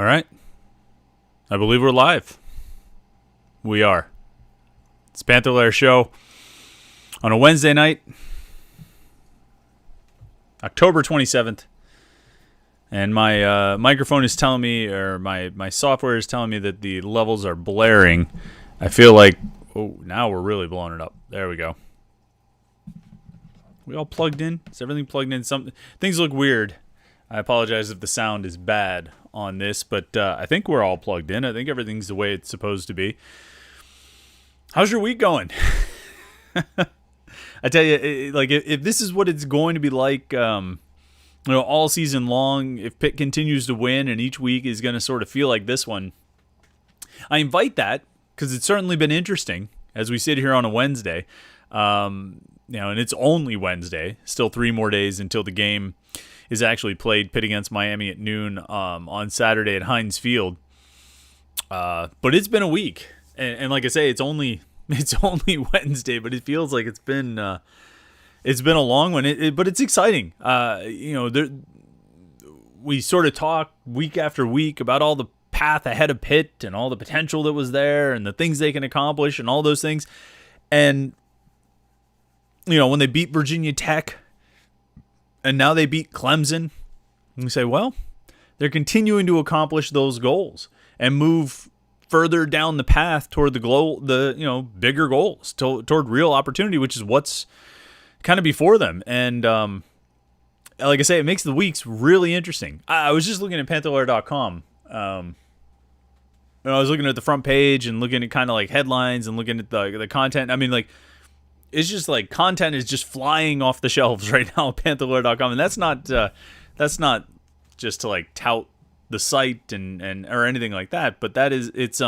All right. I believe we're live. We are. It's Panther-Lair Show on a Wednesday night, October 27th. And my microphone is telling me, or my software is telling me that the levels are blaring. I feel like, oh, now we're really blowing it up. There we go. We all plugged in? Is everything plugged in? Things look weird. I apologize if the sound is bad on this, but I think we're all plugged in. I think everything's the way it's supposed to be. How's your week going? I tell you, like if this is what it's going to be like, all season long, if Pitt continues to win and each week is going to sort of feel like this one, I invite that because it's certainly been interesting as we sit here on a Wednesday. And it's only Wednesday. Still 3 more days until the game is actually played. Pitt against Miami at noon on Saturday at Heinz Field. But it's been a week, and like I say, it's only Wednesday, but it feels like it's been a long one. But it's exciting. We sort of talk week after week about all the path ahead of Pitt and all the potential that was there and the things they can accomplish and all those things. And when they beat Virginia Tech. And now they beat Clemson. And we say, well, they're continuing to accomplish those goals and move further down the path toward the bigger goals, toward real opportunity, which is what's kind of before them. And like I say, it makes the weeks really interesting. I was just looking at Panther-Lair.com. I was looking at the front page and looking at kind of like headlines and looking at the content. I mean, like, it's just like content is just flying off the shelves right now at Panther-Lair.com, and that's not just to like tout the site and or anything like that, but it's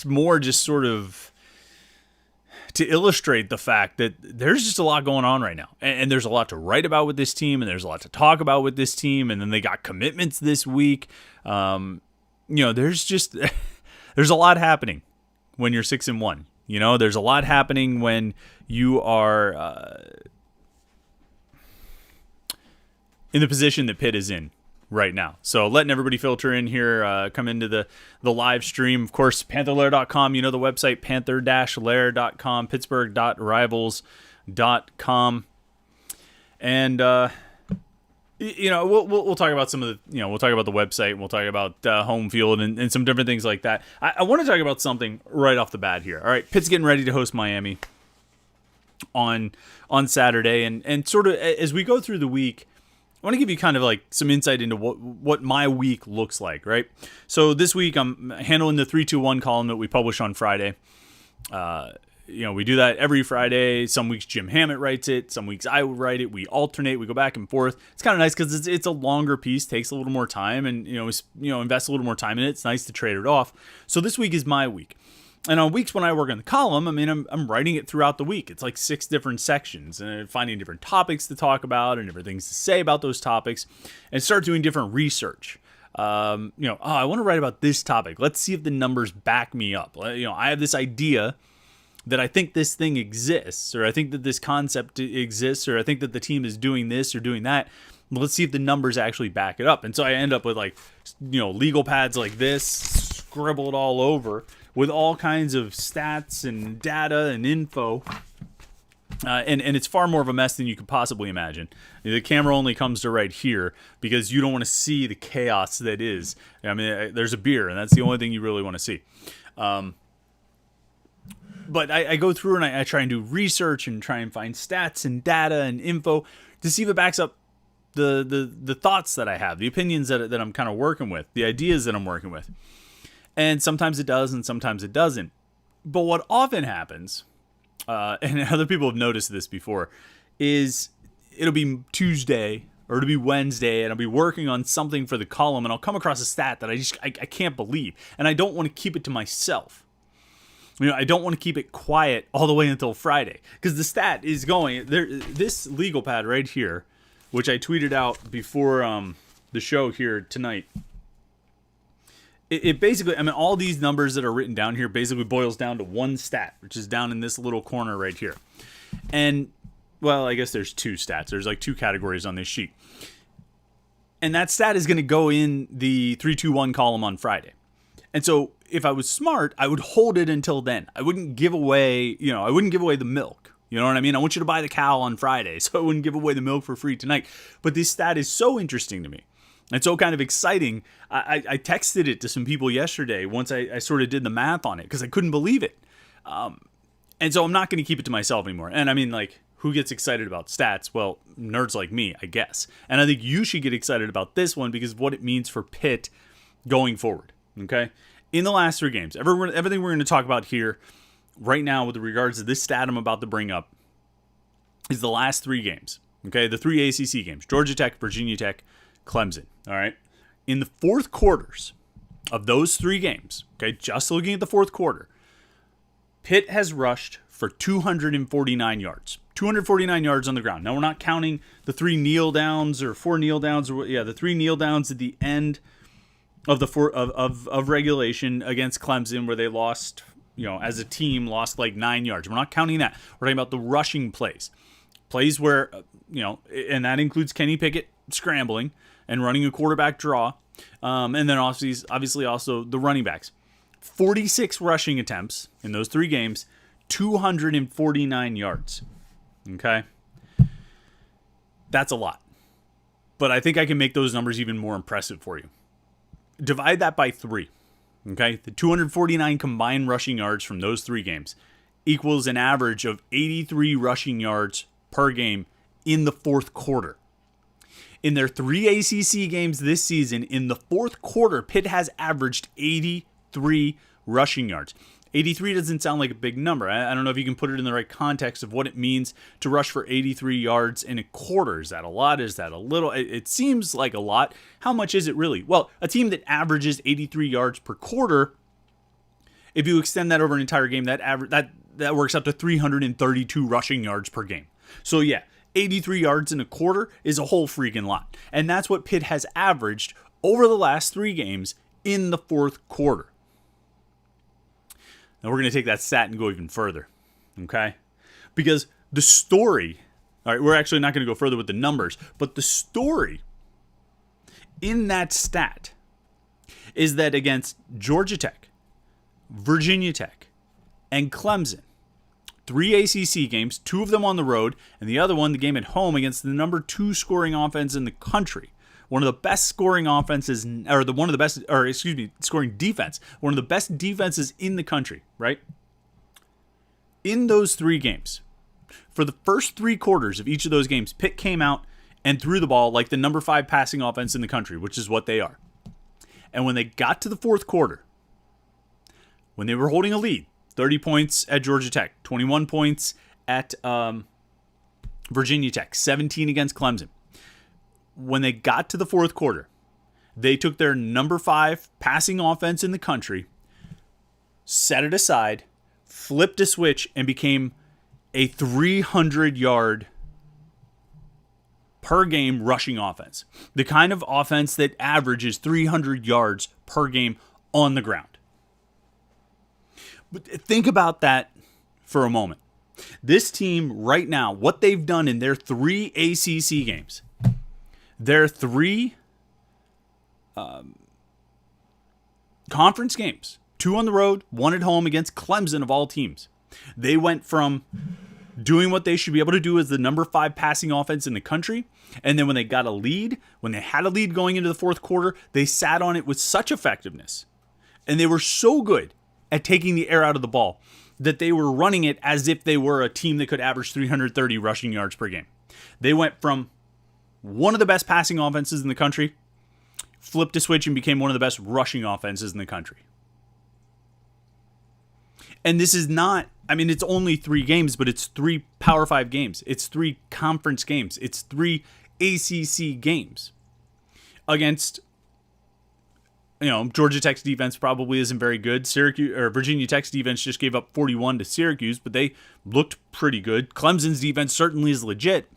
more just sort of to illustrate the fact that there's just a lot going on right now, and there's a lot to write about with this team, and there's a lot to talk about with this team, and then they got commitments this week. There's a lot happening when you're 6-1. There's a lot happening when you are in the position that Pitt is in right now. So letting everybody filter in here, come into the live stream. Of course, Panther-Lair.com, the website, Panther-Lair.com, Pittsburgh.rivals.com. And we'll talk about some of the, we'll talk about the website, and we'll talk about home field and some different things like that. I want to talk about something right off the bat here. All right, Pitt's getting ready to host Miami on Saturday, and sort of as we go through the week, I want to give you kind of like some insight into what my week looks like, right? So this week I'm handling the 3-2-1 column that we publish on Friday. We do that every Friday. Some weeks Jim Hammett writes it. Some weeks I write it. We alternate. We go back and forth. It's kind of nice because it's a longer piece, takes a little more time, and invest a little more time in it. It's nice to trade it off. So this week is my week, and on weeks when I work on the column, I'm writing it throughout the week. It's like 6 different sections, and finding different topics to talk about and different things to say about those topics, and start doing different research. I want to write about this topic. Let's see if the numbers back me up. I have this idea that I think this thing exists, or I think that this concept exists, or I think that the team is doing this or doing that. Let's see if the numbers actually back it up. And so I end up with legal pads like this, scribbled all over with all kinds of stats and data and info. And it's far more of a mess than you could possibly imagine. The camera only comes to right here because you don't want to see the chaos that is. There's a beer, and that's the only thing you really want to see. But I go through and I try and do research and try and find stats and data and info to see if it backs up the thoughts that I have, the opinions that I'm kind of working with, the ideas that I'm working with. And sometimes it does and sometimes it doesn't. But what often happens, and other people have noticed this before, is it'll be Tuesday or it'll be Wednesday and I'll be working on something for the column and I'll come across a stat that I can't believe. And I don't want to keep it to myself. I don't want to keep it quiet all the way until Friday because the stat is going there. This legal pad right here, which I tweeted out before the show here tonight. It basically, all these numbers that are written down here basically boils down to one stat, which is down in this little corner right here. And well, I guess there's two stats. There's like two categories on this sheet. And that stat is going to go in the 3-2-1 column on Friday. And so if I was smart, I would hold it until then. I wouldn't give away, I wouldn't give away the milk. You know what I mean? I want you to buy the cow on Friday, so I wouldn't give away the milk for free tonight. But this stat is so interesting to me. And so kind of exciting. I texted it to some people yesterday once I sort of did the math on it because I couldn't believe it. And so I'm not going to keep it to myself anymore. And I mean, like, who gets excited about stats? Well, nerds like me, I guess. And I think you should get excited about this one because of what it means for Pitt going forward. Okay? In the last 3 games, everything we're going to talk about here right now with regards to this stat I'm about to bring up is the last 3 games. Okay? The 3 ACC games. Georgia Tech, Virginia Tech, Clemson. All right? In the fourth quarters of those 3 games, okay, just looking at the fourth quarter, Pitt has rushed for 249 yards. 249 yards on the ground. Now, we're not counting the 3 kneel downs or 4 kneel downs. The 3 kneel downs at the end of the of regulation against Clemson where they lost, as a team, lost like 9 yards. We're not counting that. We're talking about the rushing plays. Plays where, and that includes Kenny Pickett scrambling and running a quarterback draw. And then obviously also the running backs. 46 rushing attempts in those 3 games, 249 yards. Okay? That's a lot. But I think I can make those numbers even more impressive for you. Divide that by 3. Okay? The 249 combined rushing yards from those 3 games equals an average of 83 rushing yards per game in the fourth quarter. In their 3 ACC games this season, in the fourth quarter, Pitt has averaged 83 rushing yards. 83 doesn't sound like a big number. I don't know if you can put it in the right context of what it means to rush for 83 yards in a quarter. Is that a lot? Is that a little? It seems like a lot. How much is it really? Well, a team that averages 83 yards per quarter, if you extend that over an entire game, that works out to 332 rushing yards per game. So yeah, 83 yards in a quarter is a whole freaking lot. And that's what Pitt has averaged over the last 3 games in the fourth quarter. Now we're going to take that stat and go even further, okay? Because the story, all right, we're actually not going to go further with the numbers, but the story in that stat is that against Georgia Tech, Virginia Tech, and Clemson, 3 ACC games, 2 of them on the road, and the other one, the game at home against the number 2 scoring offense in the country. One of the best scoring offenses, scoring defense. One of the best defenses in the country, right? In those 3 games, for the first 3 quarters of each of those games, Pitt came out and threw the ball like the number 5 passing offense in the country, which is what they are. And when they got to the fourth quarter, when they were holding a lead, 30 points at Georgia Tech, 21 points at Virginia Tech, 17 against Clemson. When they got to the fourth quarter, they took their number 5 passing offense in the country, set it aside, flipped a switch, and became a 300-yard per game rushing offense. The kind of offense that averages 300 yards per game on the ground. But think about that for a moment. This team right now, what they've done in their 3 ACC games, their 3 conference games, 2 on the road, 1 at home against Clemson of all teams. They went from doing what they should be able to do as the number 5 passing offense in the country, and then when they got a lead, when they had a lead going into the fourth quarter, they sat on it with such effectiveness. And they were so good at taking the air out of the ball that they were running it as if they were a team that could average 330 rushing yards per game. They went from one of the best passing offenses in the country, flipped a switch and became one of the best rushing offenses in the country. And this is not, it's only 3 games, but it's 3 Power 5 games. It's 3 conference games. It's 3 ACC games against, Georgia Tech's defense probably isn't very good. Virginia Tech's defense just gave up 41 to Syracuse, but they looked pretty good. Clemson's defense certainly is legit.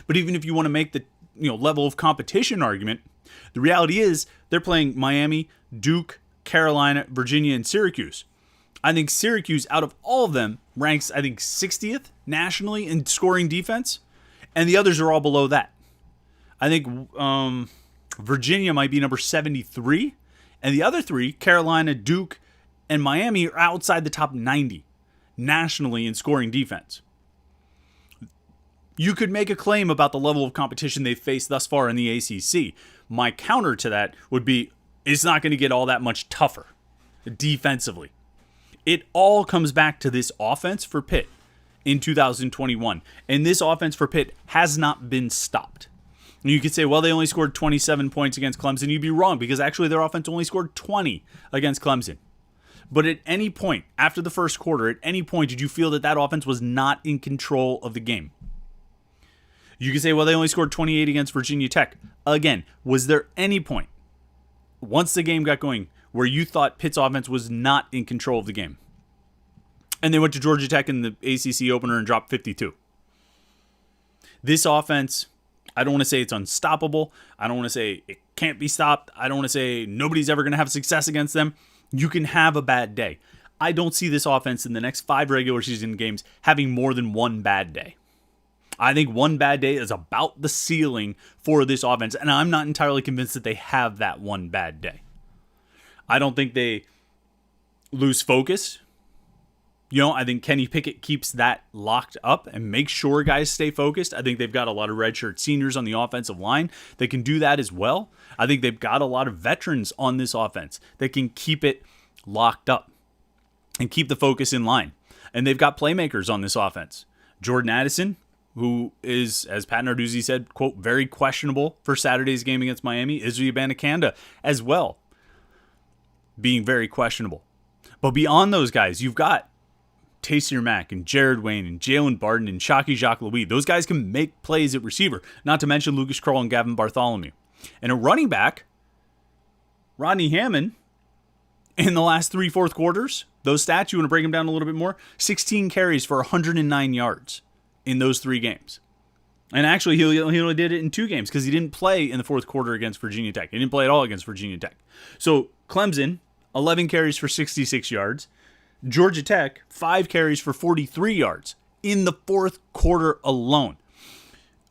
But even if you want to make the level of competition argument, the reality is they're playing Miami, Duke, Carolina, Virginia, and Syracuse. I think Syracuse, out of all of them, ranks, I think, 60th nationally in scoring defense, and the others are all below that. I think Virginia might be number 73, and the other three, Carolina, Duke, and Miami, are outside the top 90 nationally in scoring defense. You could make a claim about the level of competition they've faced thus far in the ACC. My counter to that would be, it's not going to get all that much tougher defensively. It all comes back to this offense for Pitt in 2021. And this offense for Pitt has not been stopped. And you could say, well, they only scored 27 points against Clemson. You'd be wrong, because actually their offense only scored 20 against Clemson. But at any point, after the first quarter, at any point, did you feel that that offense was not in control of the game? You could say, well, they only scored 28 against Virginia Tech. Again, was there any point, once the game got going, where you thought Pitt's offense was not in control of the game? And they went to Georgia Tech in the ACC opener and dropped 52. This offense, I don't want to say it's unstoppable. I don't want to say it can't be stopped. I don't want to say nobody's ever going to have success against them. You can have a bad day. I don't see this offense in the next 5 regular season games having more than one bad day. I think one bad day is about the ceiling for this offense, and I'm not entirely convinced that they have that one bad day. I don't think they lose focus. I think Kenny Pickett keeps that locked up and makes sure guys stay focused. I think they've got a lot of redshirt seniors on the offensive line that can do that as well. I think they've got a lot of veterans on this offense that can keep it locked up and keep the focus in line. And they've got playmakers on this offense. Jordan Addison, who is, as Pat Narduzzi said, quote, very questionable for Saturday's game against Miami. Izzy Abanikanda as well, being very questionable. But beyond those guys, you've got Taysier Mack and Jared Wayne and Jalen Barton and Shockey Jacques-Louis. Those guys can make plays at receiver, not to mention Lucas Krull and Gavin Bartholomew. And a running back, Rodney Hammond, in the last 3 fourth quarters, those stats, you want to break them down a little bit more, 16 carries for 109 yards in those 3 games. And actually, he only did it in 2 games because he didn't play in the fourth quarter against Virginia Tech. He didn't play at all against Virginia Tech. So Clemson, 11 carries for 66 yards. Georgia Tech, 5 carries for 43 yards in the fourth quarter alone.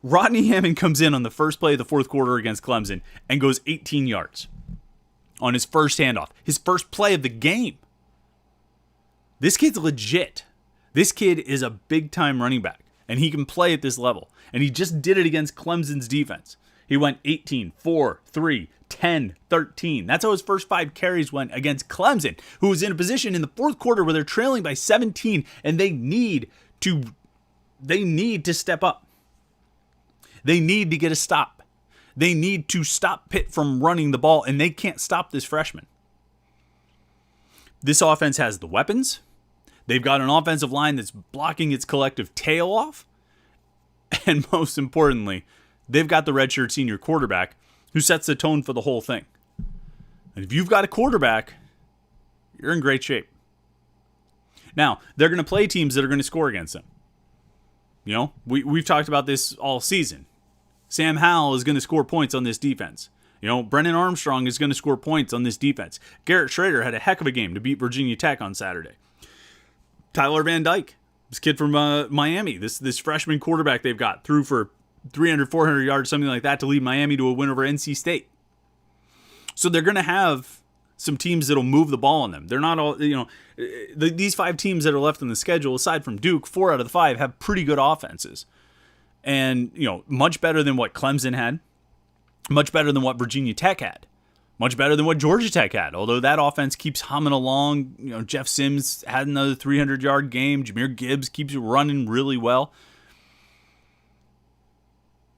Rodney Hammond comes in on the first play of the fourth quarter against Clemson and goes 18 yards on his first handoff. His first play of the game. This kid's legit. This kid is a big-time running back, and he can play at this level. And he just did it against Clemson's defense. He went 18, 4, 3, 10, 13. That's how his first 5 carries went against Clemson, who was in a position in the fourth quarter where they're trailing by 17, and they need to step up. They need to get a stop. They need to stop Pitt from running the ball, and they can't stop this freshman. This offense has the weapons. They've got an offensive line that's blocking its collective tail off. And most importantly, they've got the redshirt senior quarterback who sets the tone for the whole thing. And if you've got a quarterback, you're in great shape. Now, they're going to play teams that are going to score against them. We've talked about this all season. Sam Howell is going to score points on this defense. Brennan Armstrong is going to score points on this defense. Garrett Schrader had a heck of a game to beat Virginia Tech on Saturday. Tyler Van Dyke, this kid from Miami, this freshman quarterback they've got, threw for 300, 400 yards, something like that, to lead Miami to a win over NC State. So they're going to have some teams that'll move the ball on them. They're not all, these 5 teams that are left on the schedule, aside from Duke, 4 out of the 5 have pretty good offenses. And, much better than what Clemson had, much better than what Virginia Tech had, much better than what Georgia Tech had. Although that offense keeps humming along. Jeff Sims had another 300-yard game. Jahmyr Gibbs keeps running really well.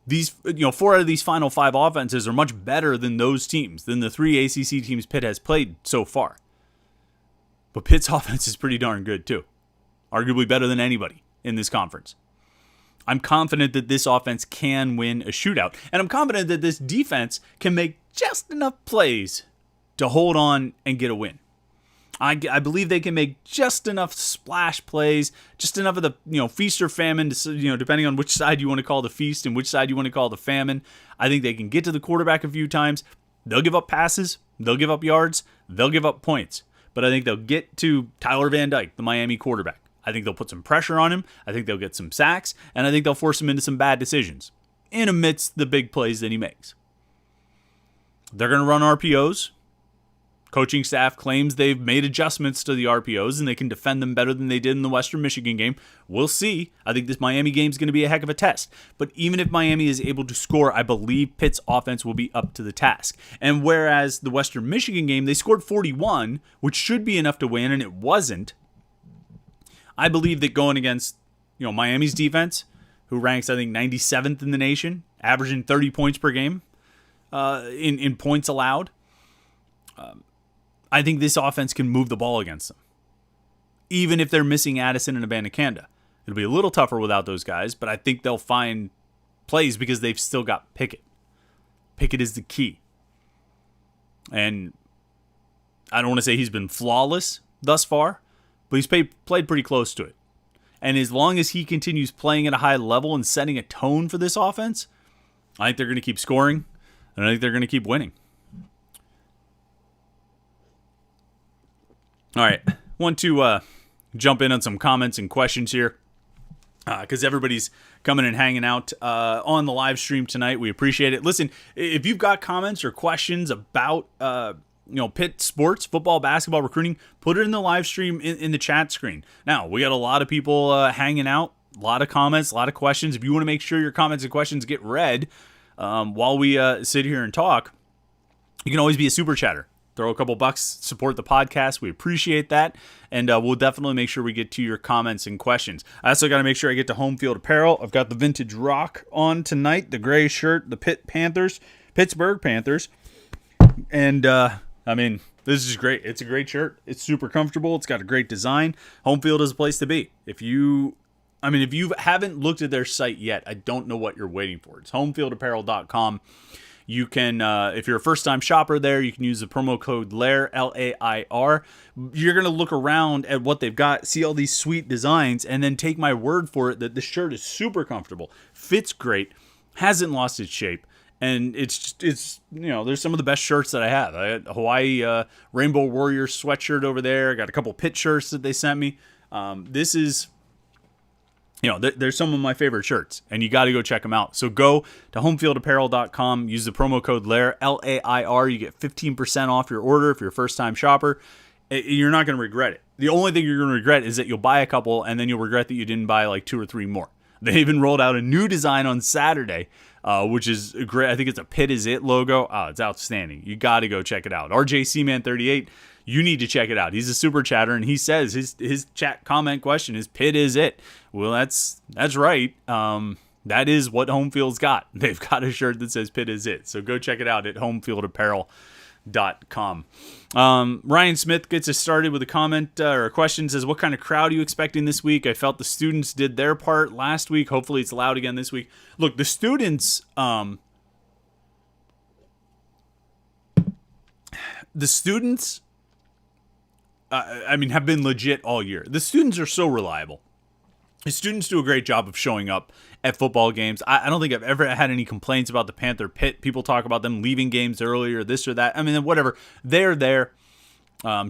These, 4 out of these final 5 offenses are much better than those teams, than the 3 ACC teams Pitt has played so far. But Pitt's offense is pretty darn good too. Arguably better than anybody in this conference. I'm confident that this offense can win a shootout. And I'm confident that this defense can make just enough plays to hold on and get a win. I believe they can make just enough splash plays, just enough of the feast or famine, to, depending on which side you want to call the feast and which side you want to call the famine. I think they can get to the quarterback a few times. They'll give up passes. They'll give up yards. They'll give up points. but I think they'll get to Tyler Van Dyke, the Miami quarterback. I think they'll put some pressure on him. I think they'll get some sacks, and I think they'll force him into some bad decisions in amidst the big plays that he makes. They're going to run RPOs. Coaching staff claims they've made adjustments to the RPOs and they can defend them better than they did in the Western Michigan game. We'll see. I think this Miami game is going to be a heck of a test. But even if Miami is able to score, I believe Pitt's offense will be up to the task. And whereas the Western Michigan game, they scored 41, which should be enough to win, and it wasn't. I believe that going against Miami's defense, who ranks, I think, 97th in the nation, averaging 30 points per game in points allowed, I think this offense can move the ball against them. Even if they're missing Addison and Abanikanda. It'll be a little tougher without those guys, but I think they'll find plays because they've still got Pickett. Pickett is the key. And I don't want to say he's been flawless thus far, but he's played pretty close to it. And as long as he continues playing at a high level and setting a tone for this offense, I think they're going to keep scoring, and I think they're going to keep winning. All right, want to jump in on some comments and questions here because everybody's coming and hanging out on the live stream tonight. We appreciate it. Listen, if you've got comments or questions about Pitt sports, football, basketball, recruiting, put it in the live stream in the chat screen. Now, we got a lot of people hanging out, a lot of comments, a lot of questions. If you want to make sure your comments and questions get read while we sit here and talk, you can always be a super chatter. Throw a couple bucks, support the podcast. We appreciate that. And we'll definitely make sure we get to your comments and questions. I also got to make sure I get to Home Field Apparel. I've got the Vintage Rock on tonight, the gray shirt, the Pittsburgh Panthers. And, this is great. It's a great shirt. It's super comfortable. It's got a great design. Home Field is a place to be. If you haven't looked at their site yet, I don't know what you're waiting for. It's Untitled.com. You can, if you're a first-time shopper there, you can use the promo code LAIR, L-A-I-R. You're going to look around at what they've got, see all these sweet designs, and then take my word for it that the shirt is super comfortable, fits great, hasn't lost its shape, and it's there's some of the best shirts that I have. I got a Hawaii Rainbow Warrior sweatshirt over there. I got a couple Pitt shirts that they sent me. This is... there's some of my favorite shirts, and you got to go check them out. So go to homefieldapparel.com, use the promo code LAIR, L-A-I-R. You get 15% off your order if you're a first-time shopper. You're not going to regret it. The only thing you're going to regret is that you'll buy a couple, and then you'll regret that you didn't buy like 2 or 3 more. They even rolled out a new design on Saturday, which is great. I think it's a Pitt is It logo. Oh, it's outstanding. You got to go check it out. RJCman38. You need to check it out. He's a super chatter, and he says his chat comment question is Pitt is it. Well, that's right. That is what Home Field's got. They've got a shirt that says Pitt is it. So go check it out at homefieldapparel.com. Ryan Smith gets us started with a comment or a question. Says, what kind of crowd are you expecting this week? I felt the students did their part last week. Hopefully it's loud again this week. Look, the students... have been legit all year. The students are so reliable. The students do a great job of showing up at football games. I don't think I've ever had any complaints about the Panther Pitt. People talk about them leaving games early or this or that. Whatever. They're there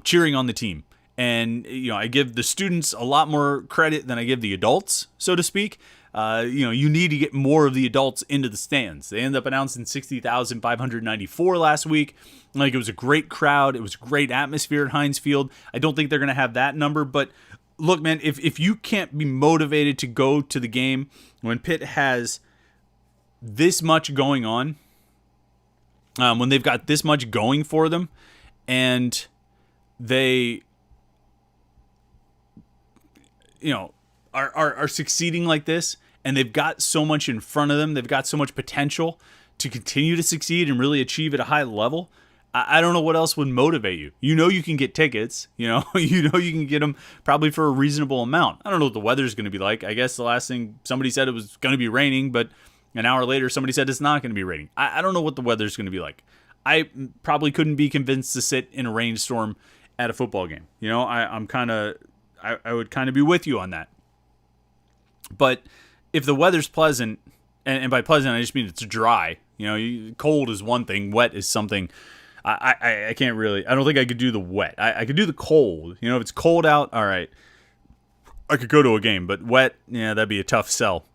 cheering on the team. And, I give the students a lot more credit than I give the adults, so to speak. You need to get more of the adults into the stands. They ended up announcing 60,594 last week. It was a great crowd. It was a great atmosphere at Heinz Field. I don't think they're going to have that number, but look, man, if you can't be motivated to go to the game when Pitt has this much going on, when they've got this much going for them, and they, are succeeding like this, and they've got so much in front of them, they've got so much potential to continue to succeed and really achieve at a high level. I don't know what else would motivate you. You can get tickets. You can get them probably for a reasonable amount. I don't know what the weather's going to be like. I guess the last thing somebody said it was going to be raining, but an hour later somebody said it's not going to be raining. I don't know what the weather's going to be like. I probably couldn't be convinced to sit in a rainstorm at a football game. I would kind of be with you on that. But if the weather's pleasant, and by pleasant I just mean it's dry. Cold is one thing, wet is something I can't really. I don't think I could do the wet. I could do the cold. If it's cold out, all right, I could go to a game. But wet, yeah, that'd be a tough sell.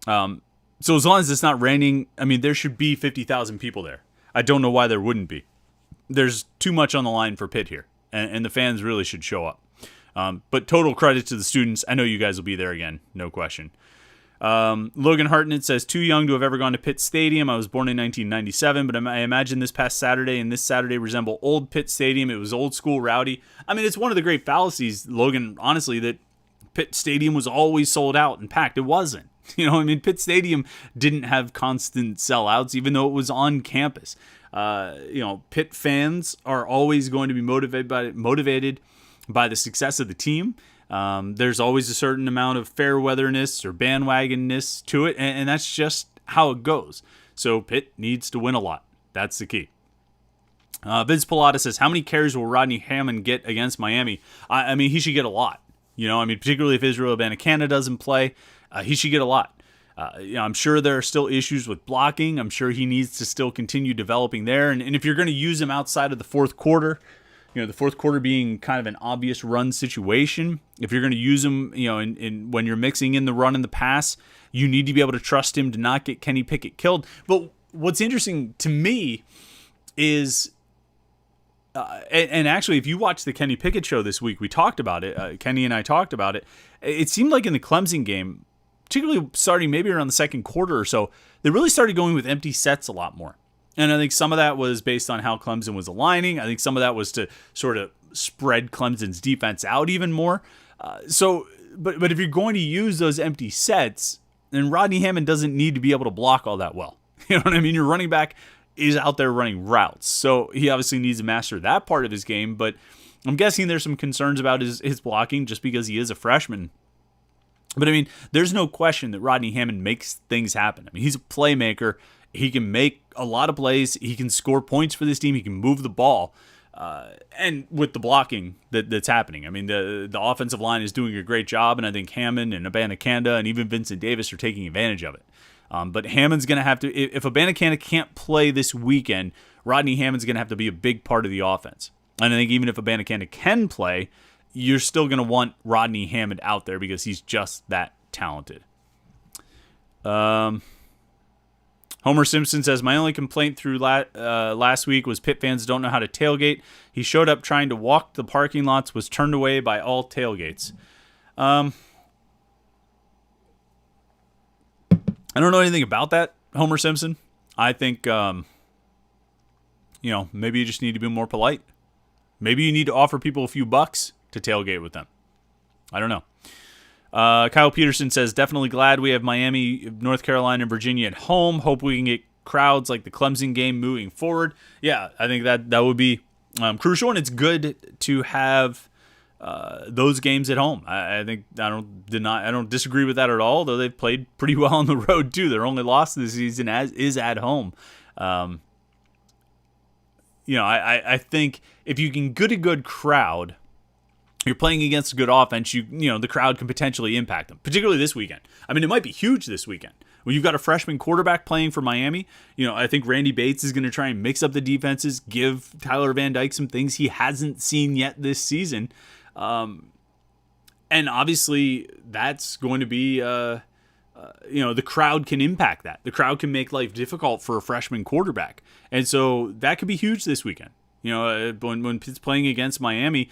So as long as it's not raining, there should be 50,000 people there. I don't know why there wouldn't be. There's too much on the line for Pitt here, and the fans really should show up. But total credit to the students. I know you guys will be there again, no question. Logan Hartnett says, too young to have ever gone to Pitt Stadium. I was born in 1997, but I imagine this past Saturday and this Saturday resemble old Pitt Stadium. It was old school rowdy. It's one of the great fallacies, Logan, honestly, that Pitt Stadium was always sold out and packed. It wasn't. Pitt Stadium didn't have constant sellouts, even though it was on campus. Pitt fans are always going to be motivated by the success of the team. There's always a certain amount of fair weatherness or bandwagonness to it, and that's just how it goes. So Pitt needs to win a lot. That's the key. Vince Pilata says, how many carries will Rodney Hammond get against Miami? He should get a lot. Particularly if Israel Abanikanda doesn't play, he should get a lot. I'm sure there are still issues with blocking. I'm sure he needs to still continue developing there. And if you're going to use him outside of the fourth quarter, the fourth quarter being kind of an obvious run situation, if you're going to use him, in when you're mixing in the run and the pass, you need to be able to trust him to not get Kenny Pickett killed. But what's interesting to me is, and actually, if you watch the Kenny Pickett show this week, we talked about it. Kenny and I talked about it. It seemed like in the Clemson game, particularly starting maybe around the second quarter or so, they really started going with empty sets a lot more. And I think some of that was based on how Clemson was aligning. I think some of that was to sort of spread Clemson's defense out even more. But if you're going to use those empty sets, then Rodney Hammond doesn't need to be able to block all that well. You know what I mean? Your running back is out there running routes. So he obviously needs to master that part of his game. But I'm guessing there's some concerns about his blocking just because he is a freshman. But there's no question that Rodney Hammond makes things happen. He's a playmaker. He can make a lot of plays. He can score points for this team. He can move the ball. And with the blocking that's happening, the offensive line is doing a great job, and I think Hammond and Abanikanda and even Vincent Davis are taking advantage of it. But Hammond's going to have to, if Abanikanda can't play this weekend, Rodney Hammond's going to have to be a big part of the offense. And I think even if Abanikanda can play, you're still going to want Rodney Hammond out there because he's just that talented. Homer Simpson says, my only complaint through last week was Pitt fans don't know how to tailgate. He showed up trying to walk the parking lots, was turned away by all tailgates. I don't know anything about that, Homer Simpson. I think, maybe you just need to be more polite. Maybe you need to offer people a few bucks to tailgate with them. I don't know. Kyle Peterson says, definitely glad we have Miami, North Carolina, and Virginia at home. Hope we can get crowds like the Clemson game moving forward. Yeah, I think that would be crucial, and it's good to have those games at home. I don't disagree with that at all, though they've played pretty well on the road too. Their only loss this season is at home. I think if you can get a good crowd, you're playing against a good offense, the crowd can potentially impact them, particularly this weekend. It might be huge this weekend. When you've got a freshman quarterback playing for Miami, I think Randy Bates is going to try and mix up the defenses, give Tyler Van Dyke some things he hasn't seen yet this season. And obviously that's going to be, the crowd can impact that. The crowd can make life difficult for a freshman quarterback. And so that could be huge this weekend. When Pitt's playing against Miami,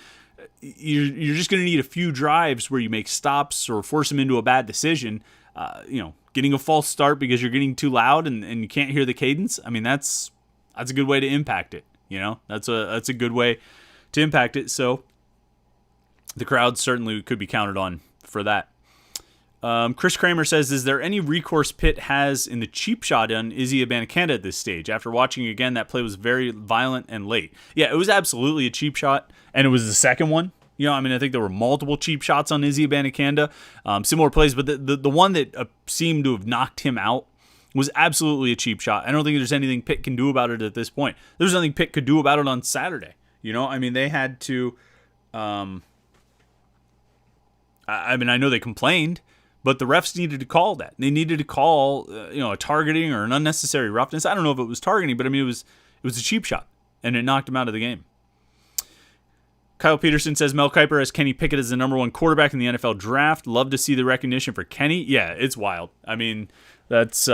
you're just going to need a few drives where you make stops or force them into a bad decision. Getting a false start because you're getting too loud and you can't hear the cadence. That's a good way to impact it. That's a good way to impact it. So the crowd certainly could be counted on for that. Chris Kramer says, is there any recourse Pitt has in the cheap shot on Izzy Abanikanda at this stage? After watching again, that play was very violent and late. Yeah, it was absolutely a cheap shot, and it was the second one. I think there were multiple cheap shots on Izzy Abanikanda, similar plays, but the one that seemed to have knocked him out was absolutely a cheap shot. I don't think there's anything Pitt can do about it at this point. There's nothing Pitt could do about it on Saturday. They had to, I know they complained, but the refs needed to call that. They needed to call, a targeting or an unnecessary roughness. I don't know if it was targeting, but it was a cheap shot. and it knocked him out of the game. Kyle Peterson says Mel Kiper has Kenny Pickett as the number 1 quarterback in the NFL draft. Love to see the recognition for Kenny. Yeah, it's wild. I mean, that's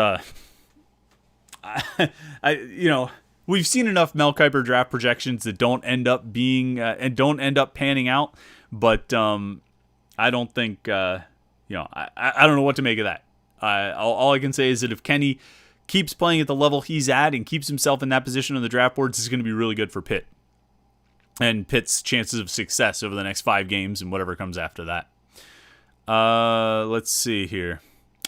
we've seen enough Mel Kiper draft projections that don't end up being and don't end up panning out. But I don't think I don't know what to make of that. All I can say is that if Kenny keeps playing at the level he's at and keeps himself in that position on the draft boards, it's going to be really good for Pitt and Pitt's chances of success over the next 5 games and whatever comes after that. Let's see here.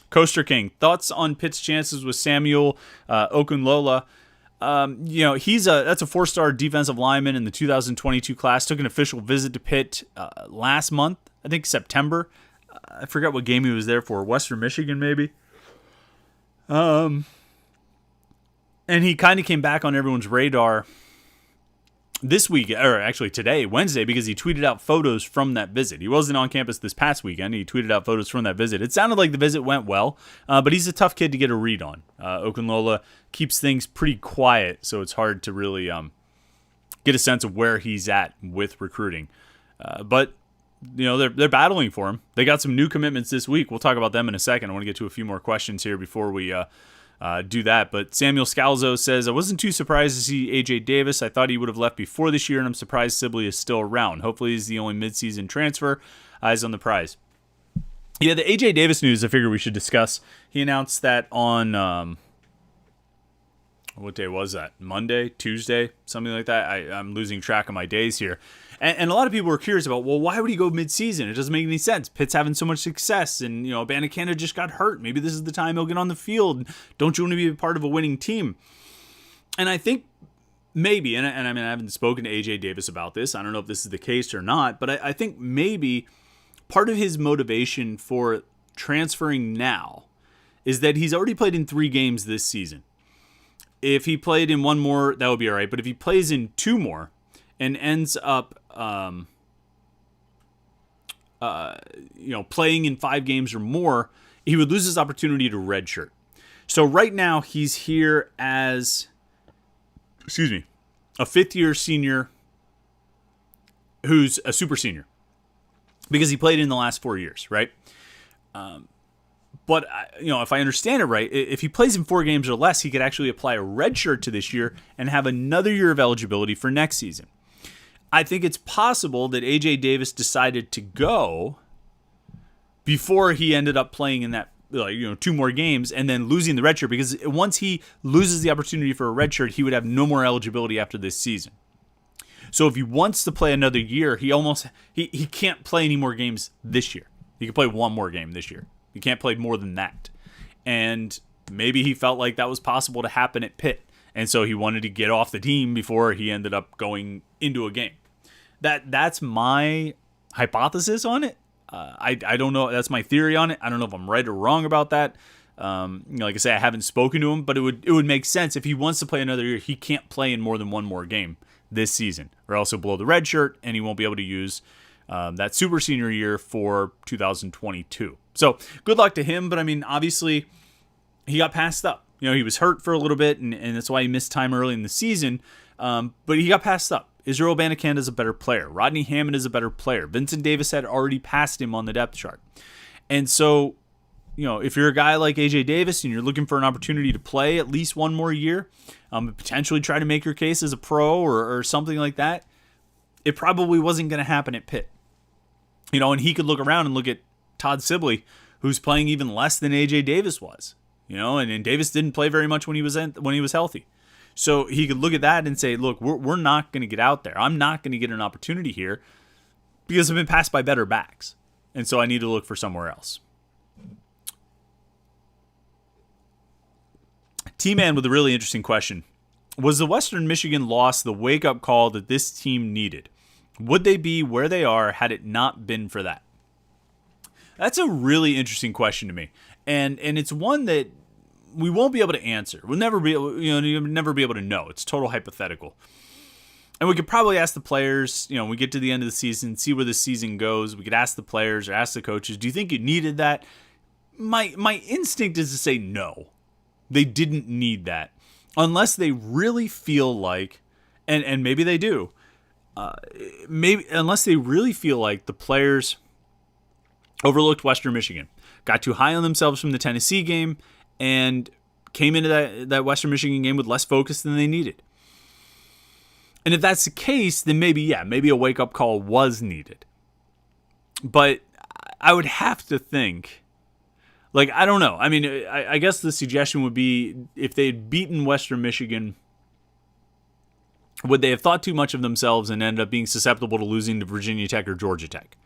Coaster King, thoughts on Pitt's chances with Samuel Okunlola? That's a 4-star defensive lineman in the 2022 class. Took an official visit to Pitt last month, I think September. I forgot what game he was there for. Western Michigan, maybe. And he kind of came back on everyone's radar this week, or actually today, Wednesday, because he tweeted out photos from that visit. He wasn't on campus this past weekend. He tweeted out photos from that visit. It sounded like the visit went well, but he's a tough kid to get a read on. Okunlola keeps things pretty quiet, so it's hard to really get a sense of where he's at with recruiting. But they're battling for him. They got some new commitments this week. We'll talk about them in a second. I want to get to a few more questions here before we do that. But Samuel Scalzo says, I wasn't too surprised to see A.J. Davis. I thought he would have left before this year, and I'm surprised Sibley is still around. Hopefully he's the only midseason transfer. Eyes on the prize. Yeah, the A.J. Davis news I figure we should discuss. He announced that on, what day was that? Monday? Tuesday? Something like that? I'm losing track of my days here. And a lot of people were curious about, well, why would he go mid-season? It doesn't make any sense. Pitt's having so much success, and, Abanikanda just got hurt. Maybe this is the time he'll get on the field. Don't you want to be a part of a winning team? And I think maybe, and I mean, I haven't spoken to A.J. Davis about this. I don't know if this is the case or not, but I think maybe part of his motivation for transferring now is that he's already played in 3 games this season. If he played in 1 more, that would be all right. But if he plays in 2 more and ends up playing in 5 games or more, he would lose his opportunity to redshirt. So right now he's here as, a 5th-year senior who's a super senior because he played in the last 4 years, right? But if I understand it right, if he plays in 4 games or less, he could actually apply a redshirt to this year and have another year of eligibility for next season. I think it's possible that A.J. Davis decided to go before he ended up playing in that 2 more games and then losing the redshirt, because once he loses the opportunity for a redshirt, he would have no more eligibility after this season. So if he wants to play another year, he can't play any more games this year. He can play 1 more game this year. He can't play more than that. And maybe he felt like that was possible to happen at Pitt, and so he wanted to get off the team before he ended up going into a game. That's my hypothesis on it. I don't know. That's my theory on it. I don't know if I'm right or wrong about that. Like I say, I haven't spoken to him, but it would make sense if he wants to play another year. He can't play in more than 1 more game this season, or else he'll blow the red shirt, and he won't be able to use that super senior year for 2022. So good luck to him. But I mean, obviously, he got passed up. He was hurt for a little bit, and that's why he missed time early in the season. But he got passed up. Israel Abanikanda is a better player. Rodney Hammond is a better player. Vincent Davis had already passed him on the depth chart. And so, if you're a guy like A.J. Davis and you're looking for an opportunity to play at least 1 more year, potentially try to make your case as a pro or something like that, it probably wasn't going to happen at Pitt. And he could look around and look at Todd Sibley, who's playing even less than A.J. Davis was. And Davis didn't play very much when he was healthy. So he could look at that and say, look, we're not going to get out there. I'm not going to get an opportunity here because I've been passed by better backs. And so I need to look for somewhere else. T-Man with a really interesting question. Was the Western Michigan loss the wake-up call that this team needed? Would they be where they are had it not been for that? That's a really interesting question to me. And it's one that we won't be able to answer. We'll never be able, you'll never be able to know. It's total hypothetical. And we could probably ask the players, when we get to the end of the season, see where the season goes. We could ask the players or ask the coaches, do you think you needed that? My instinct is to say no. They didn't need that. Unless they really feel like and maybe they do. Maybe unless they really feel like the players overlooked Western Michigan, got too high on themselves from the Tennessee game, and came into that Western Michigan game with less focus than they needed. And if that's the case, then maybe a wake-up call was needed. But I would have to think, like, I don't know. I mean, I guess the suggestion would be if they had beaten Western Michigan, would they have thought too much of themselves and end up being susceptible to losing to Virginia Tech or Georgia Tech?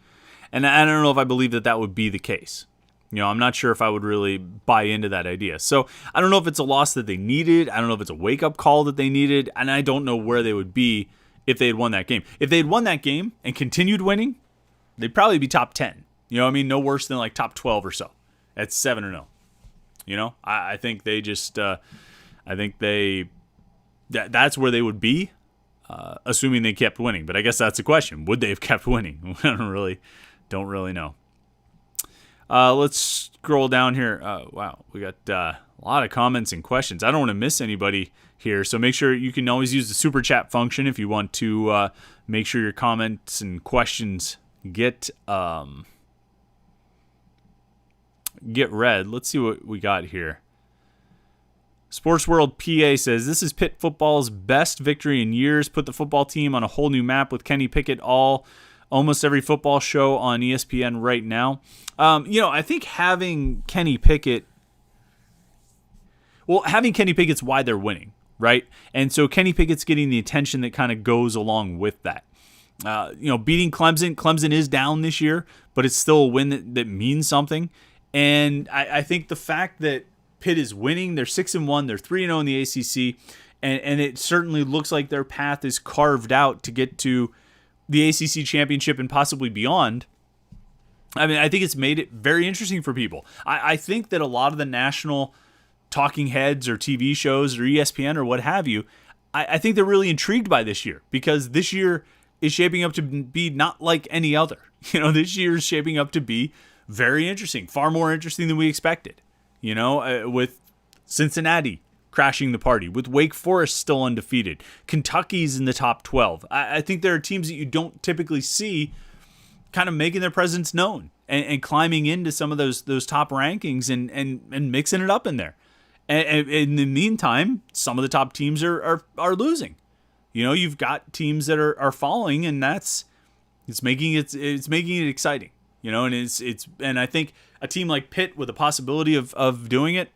And I don't know if I believe that would be the case. I'm not sure if I would really buy into that idea. So I don't know if it's a loss that they needed. I don't know if it's a wake-up call that they needed. And I don't know where they would be if they had won that game. If they had won that game and continued winning, they'd probably be top 10. No worse than like top 12 or so. At 7-0. I think they just, that's where they would be, assuming they kept winning. But I guess that's the question. Would they have kept winning? I don't really know. Let's scroll down here. Wow, we got a lot of comments and questions. I don't want to miss anybody here, so make sure you can always use the super chat function if you want to make sure your comments and questions get read. Let's see what we got here. Sports World PA says, this is Pitt football's best victory in years. Put the football team on a whole new map with Kenny Pickett almost every football show on ESPN right now. I think having Kenny Pickett's why they're winning, right? And so Kenny Pickett's getting the attention that kind of goes along with that. Beating Clemson. Clemson is down this year, but it's still a win that means something. And I think the fact that Pitt is winning, they're 6-1, they're 3-0 in the ACC, and it certainly looks like their path is carved out to get to the ACC championship and possibly beyond. I mean, I think it's made it very interesting for people. I think that a lot of the national talking heads or TV shows or ESPN or what have you, I think they're really intrigued by this year because this year is shaping up to be not like any other. This year is shaping up to be very interesting, far more interesting than we expected. With Cincinnati crashing the party, with Wake Forest still undefeated, Kentucky's in the top 12. I think there are teams that you don't typically see kind of making their presence known and climbing into some of those top rankings and mixing it up in there. And in the meantime, some of the top teams are losing. You've got teams that are falling, and it's making it exciting. And I think a team like Pitt with a possibility of doing it,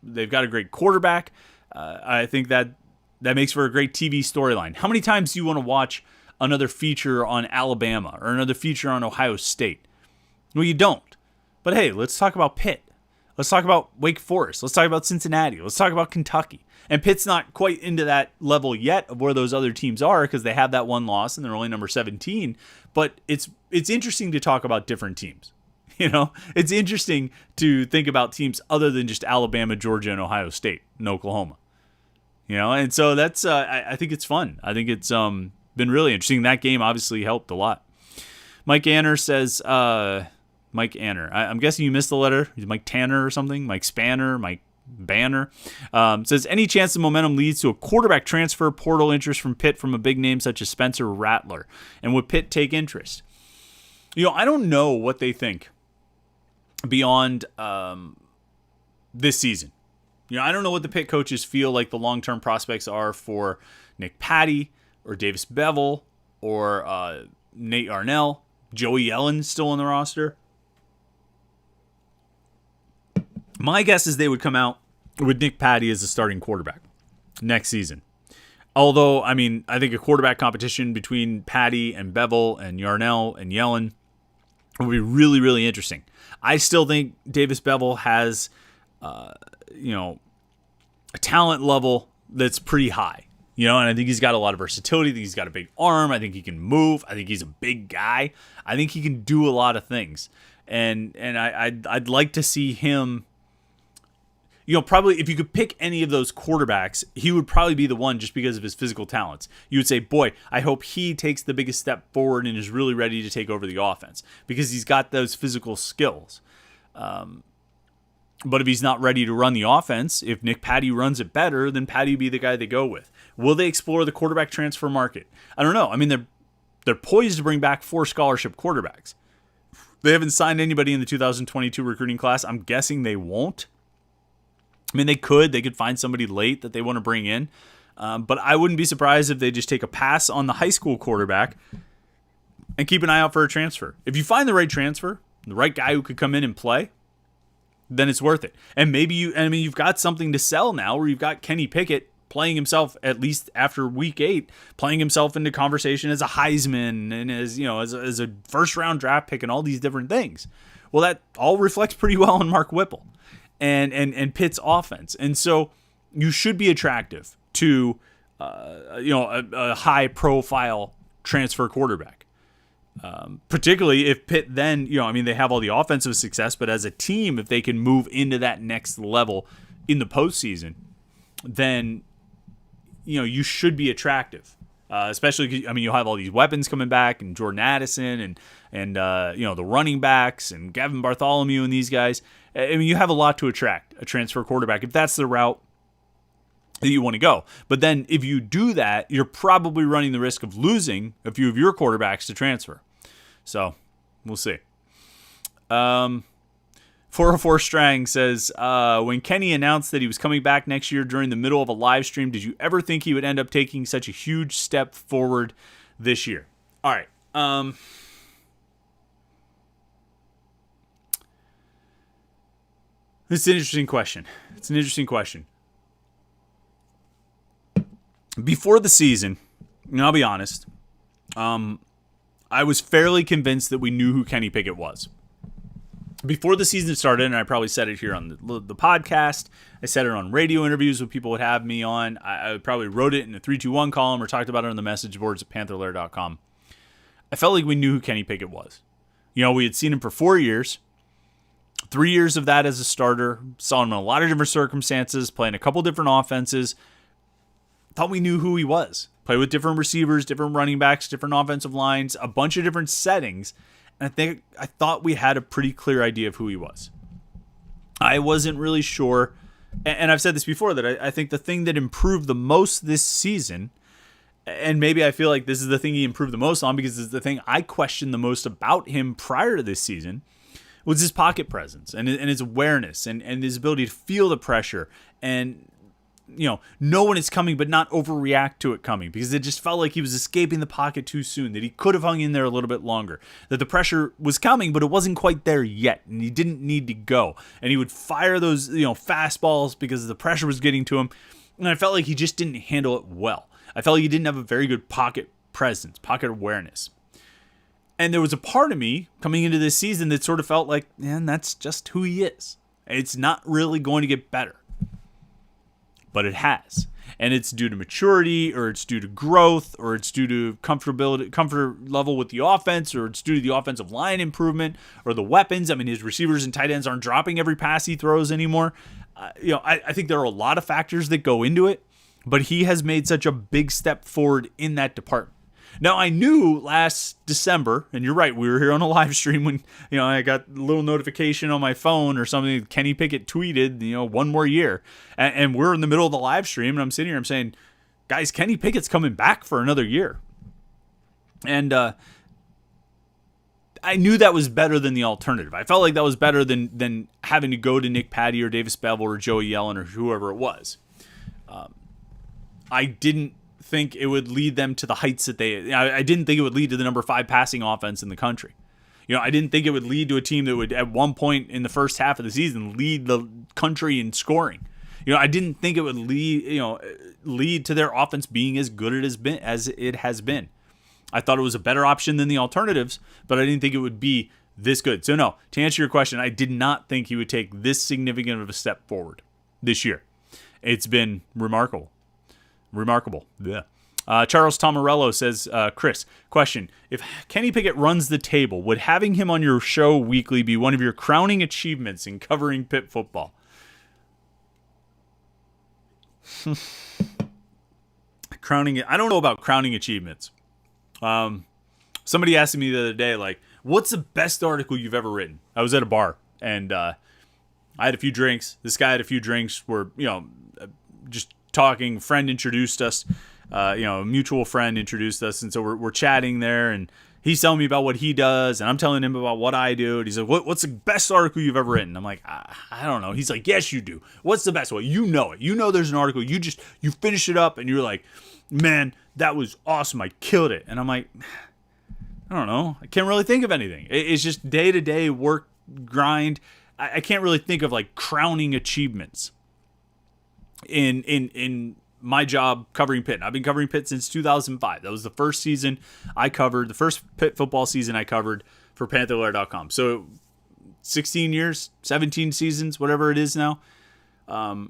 they've got a great quarterback. I think that makes for a great TV storyline. How many times do you want to watch another feature on Alabama or another feature on Ohio State? Well, you don't. But hey, let's talk about Pitt. Let's talk about Wake Forest. Let's talk about Cincinnati. Let's talk about Kentucky. And Pitt's not quite into that level yet of where those other teams are because they have that one loss and they're only number 17. But it's interesting to talk about different teams. It's interesting to think about teams other than just Alabama, Georgia, and Ohio State and Oklahoma. And so that's I think it's fun. I think it's been really interesting. That game obviously helped a lot. Mike Anner says, Mike Anner. I'm guessing you missed the letter. Mike Tanner or something. Mike Spanner. Mike Banner. Says, any chance the momentum leads to a quarterback transfer portal interest from Pitt from a big name such as Spencer Rattler? And would Pitt take interest? I don't know what they think beyond this season. I don't know what the Pitt coaches feel like the long-term prospects are for Nick Patty or Davis Bevel or Nate Arnell. Joey Yellen still on the roster. My guess is they would come out with Nick Patty as the starting quarterback next season. Although, I think a quarterback competition between Patty and Bevel and Yarnell and Yellen would be really, really interesting. I still think Davis Bevel has, a talent level that's pretty high. And I think he's got a lot of versatility. I think he's got a big arm. I think he can move. I think he's a big guy. I think he can do a lot of things. And I'd like to see him. Probably if you could pick any of those quarterbacks, he would probably be the one just because of his physical talents. You would say, boy, I hope he takes the biggest step forward and is really ready to take over the offense because he's got those physical skills. But if he's not ready to run the offense, if Nick Patty runs it better, then Patty would be the guy they go with. Will they explore the quarterback transfer market? I don't know. I mean, they're poised to bring back 4 scholarship quarterbacks. They haven't signed anybody in the 2022 recruiting class. I'm guessing they won't. I mean, they could find somebody late that they want to bring in. But I wouldn't be surprised if they just take a pass on the high school quarterback and keep an eye out for a transfer. If you find the right transfer, the right guy who could come in and play, then it's worth it. And maybe you've got something to sell now where you've got Kenny Pickett playing himself, at least after week 8, playing himself into conversation as a Heisman and as a first round draft pick and all these different things. Well, that all reflects pretty well on Mark Whipple and Pitt's offense. And so you should be attractive to a high profile transfer quarterback. Particularly if Pitt then, they have all the offensive success, but as a team, if they can move into that next level in the postseason, then, you should be attractive. Especially, you'll have all these weapons coming back and Jordan Addison and the running backs and Gavin Bartholomew and these guys. You have a lot to attract a transfer quarterback if that's the route that you want to go. But then if you do that, you're probably running the risk of losing a few of your quarterbacks to transfer. So we'll see. 404 Strang says, when Kenny announced that he was coming back next year during the middle of a live stream, did you ever think he would end up taking such a huge step forward this year? All right. It's an interesting question. Before the season, and I'll be honest, I was fairly convinced that we knew who Kenny Pickett was. Before the season started, and I probably said it here on the podcast, I said it on radio interviews when people would have me on, I probably wrote it in the 321 column or talked about it on the message boards at Panther-Lair.com. I felt like we knew who Kenny Pickett was. We had seen him for 4 years. 3 years of that as a starter. Saw him in a lot of different circumstances, playing a couple different offenses. Thought we knew who he was. Played with different receivers, different running backs, different offensive lines, a bunch of different settings. And I thought we had a pretty clear idea of who he was. I wasn't really sure, and I've said this before, that I think the thing that improved the most this season, and maybe I feel like this is the thing he improved the most on because it's the thing I questioned the most about him prior to this season, was his pocket presence and his awareness and his ability to feel the pressure and know when it's coming but not overreact to it coming, because it just felt like he was escaping the pocket too soon, that he could have hung in there a little bit longer, that the pressure was coming but it wasn't quite there yet and he didn't need to go, and he would fire those fastballs because the pressure was getting to him, and I felt like he just didn't handle it well. I felt like he didn't have a very good pocket presence, pocket awareness. And there was a part of me coming into this season that sort of felt like, man, that's just who he is. It's not really going to get better. But it has. And it's due to maturity, or it's due to growth, or it's due to comfort level with the offense, or it's due to the offensive line improvement, or the weapons. His receivers and tight ends aren't dropping every pass he throws anymore. I think there are a lot of factors that go into it, but he has made such a big step forward in that department. Now, I knew last December, and you're right, we were here on a live stream when, I got a little notification on my phone or something. Kenny Pickett tweeted, 1 more year. And we're in the middle of the live stream, and I'm sitting here, I'm saying, guys, Kenny Pickett's coming back for another year. And I knew that was better than the alternative. I felt like that was better than having to go to Nick Patty or Davis Bevel or Joey Yellen or whoever it was. I didn't think it would lead them to the heights that I didn't think it would lead to the number 5 passing offense in the country. I didn't think it would lead to a team that would at one point in the first half of the season lead the country in scoring. I didn't think it would lead to their offense being as good as it has been. I thought it was a better option than the alternatives, but I didn't think it would be this good. So no, to answer your question, I did not think he would take this significant of a step forward this year. It's been remarkable. Yeah. Charles Tomarello says, Chris, question. If Kenny Pickett runs the table, would having him on your show weekly be one of your crowning achievements in covering Pitt football? I don't know about crowning achievements. Somebody asked me the other day, what's the best article you've ever written? I was at a bar, and I had a few drinks. This guy had a few drinks. We're, just talking. Friend introduced us. A mutual friend introduced us. And so we're chatting there, and he's telling me about what he does, and I'm telling him about what I do. And he's like, what's the best article you've ever written? I'm like, I don't know. He's like, yes, you do. What's the best one? You know it. You know there's an article. You finish it up, and you're like, man, that was awesome. I killed it. And I'm like, I don't know. I can't really think of anything. It's just day-to-day work grind. I can't really think of like crowning achievements in my job covering Pitt. I've been covering Pitt since 2005. That was the first season I covered, the first Pitt football season I covered for Panther-Lair.com. So 16 years, 17 seasons, whatever it is now. I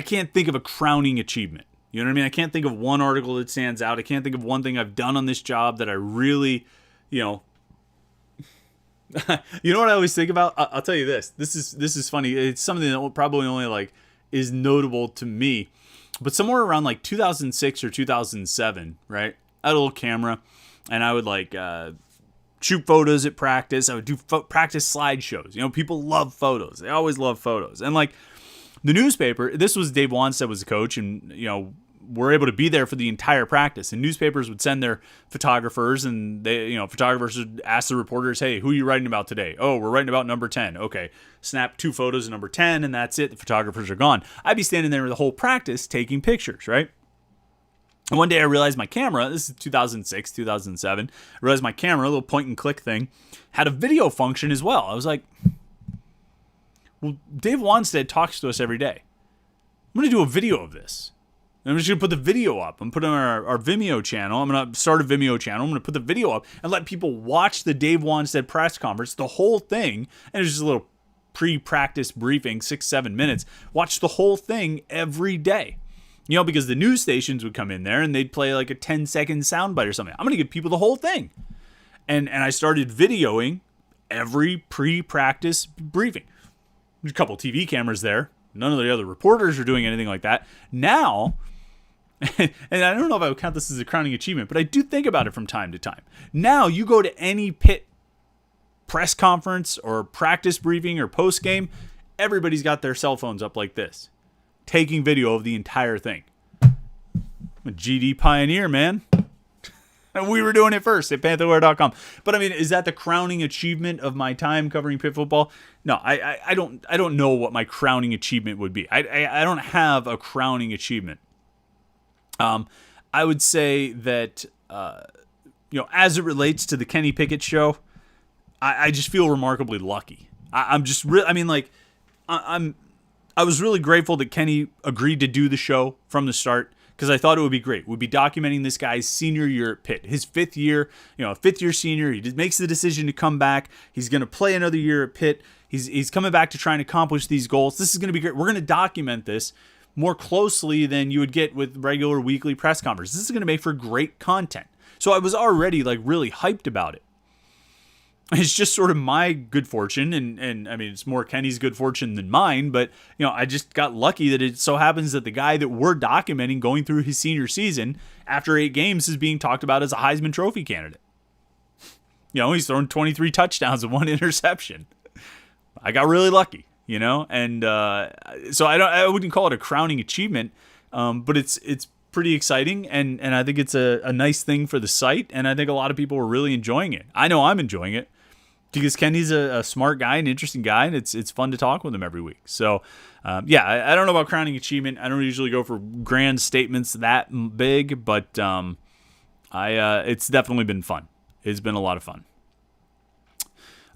can't think of a crowning achievement. You know what I mean? I can't think of one article that stands out. I can't think of one thing I've done on this job that I really, you know what I always think about? I'll tell you this. This is funny. It's something that probably only like is notable to me. But somewhere around like 2006 or 2007, right? I had a little camera, and I would like shoot photos at practice. I would do practice slideshows. People love photos. They always love photos. And like the newspaper, this was Dave Wanstead was the coach, and we're able to be there for the entire practice. And newspapers would send their photographers, and photographers would ask the reporters, hey, who are you writing about today? Oh, we're writing about number 10. Okay, snap 2 photos of number 10, and that's it. The photographers are gone. I'd be standing there the whole practice taking pictures, right? And one day I realized my camera, this is 2006, 2007, I realized my camera, a little point and click thing, had a video function as well. I was like, well, Dave Wanstead talks to us every day. I'm going to do a video of this. I'm just going to put the video up. I'm putting on our Vimeo channel. I'm going to start a Vimeo channel. I'm going to put the video up and let people watch the Dave Wanstead press conference, the whole thing. And it's just a little pre-practice briefing, 6-7 minutes. Watch the whole thing every day. Because the news stations would come in there and they'd play like a 10-second soundbite or something. I'm going to give people the whole thing. And I started videoing every pre-practice briefing. There's a couple TV cameras there. None of the other reporters are doing anything like that. Now, and I don't know if I would count this as a crowning achievement, but I do think about it from time to time. Now, you go to any Pitt press conference or practice briefing or post game, everybody's got their cell phones up like this, taking video of the entire thing. I'm a GD pioneer, man. And we were doing it first at Panther-Lair.com. But I mean, is that the crowning achievement of my time covering Pitt football? No, I don't know what my crowning achievement would be. I don't have a crowning achievement. I would say that as it relates to the Kenny Pickett show, I just feel remarkably lucky. I was really grateful that Kenny agreed to do the show from the start, because I thought it would be great. We'd be documenting this guy's senior year at Pitt. His fifth year senior. He makes the decision to come back. He's going to play another year at Pitt. He's coming back to try and accomplish these goals. This is going to be great. We're going to document this more closely than you would get with regular weekly press conferences. This is going to make for great content. So I was already like really hyped about it. It's just sort of my good fortune, and I mean, it's more Kenny's good fortune than mine, but, I just got lucky that it so happens that the guy that we're documenting going through his senior season after 8 games is being talked about as a Heisman Trophy candidate. He's thrown 23 touchdowns and 1 interception. I got really lucky, and so I wouldn't call it a crowning achievement, but it's pretty exciting, and I think it's a nice thing for the site, and I think a lot of people are really enjoying it. I know I'm enjoying it, because Kenny's a smart guy, an interesting guy, and it's fun to talk with him every week. So, I don't know about crowning achievement. I don't usually go for grand statements that big, but it's definitely been fun. It's been a lot of fun.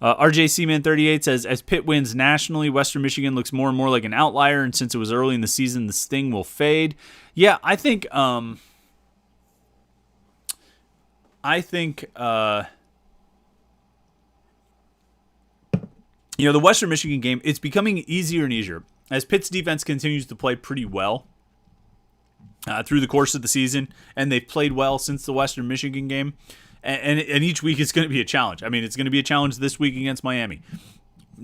RJ Seaman38 says, as Pitt wins nationally, Western Michigan looks more and more like an outlier, and since it was early in the season, the sting will fade. Yeah, I think the Western Michigan game, it's becoming easier and easier as Pitt's defense continues to play pretty well through the course of the season, and they've played well since the Western Michigan game. And each week it's going to be a challenge. I mean, it's going to be a challenge this week against Miami.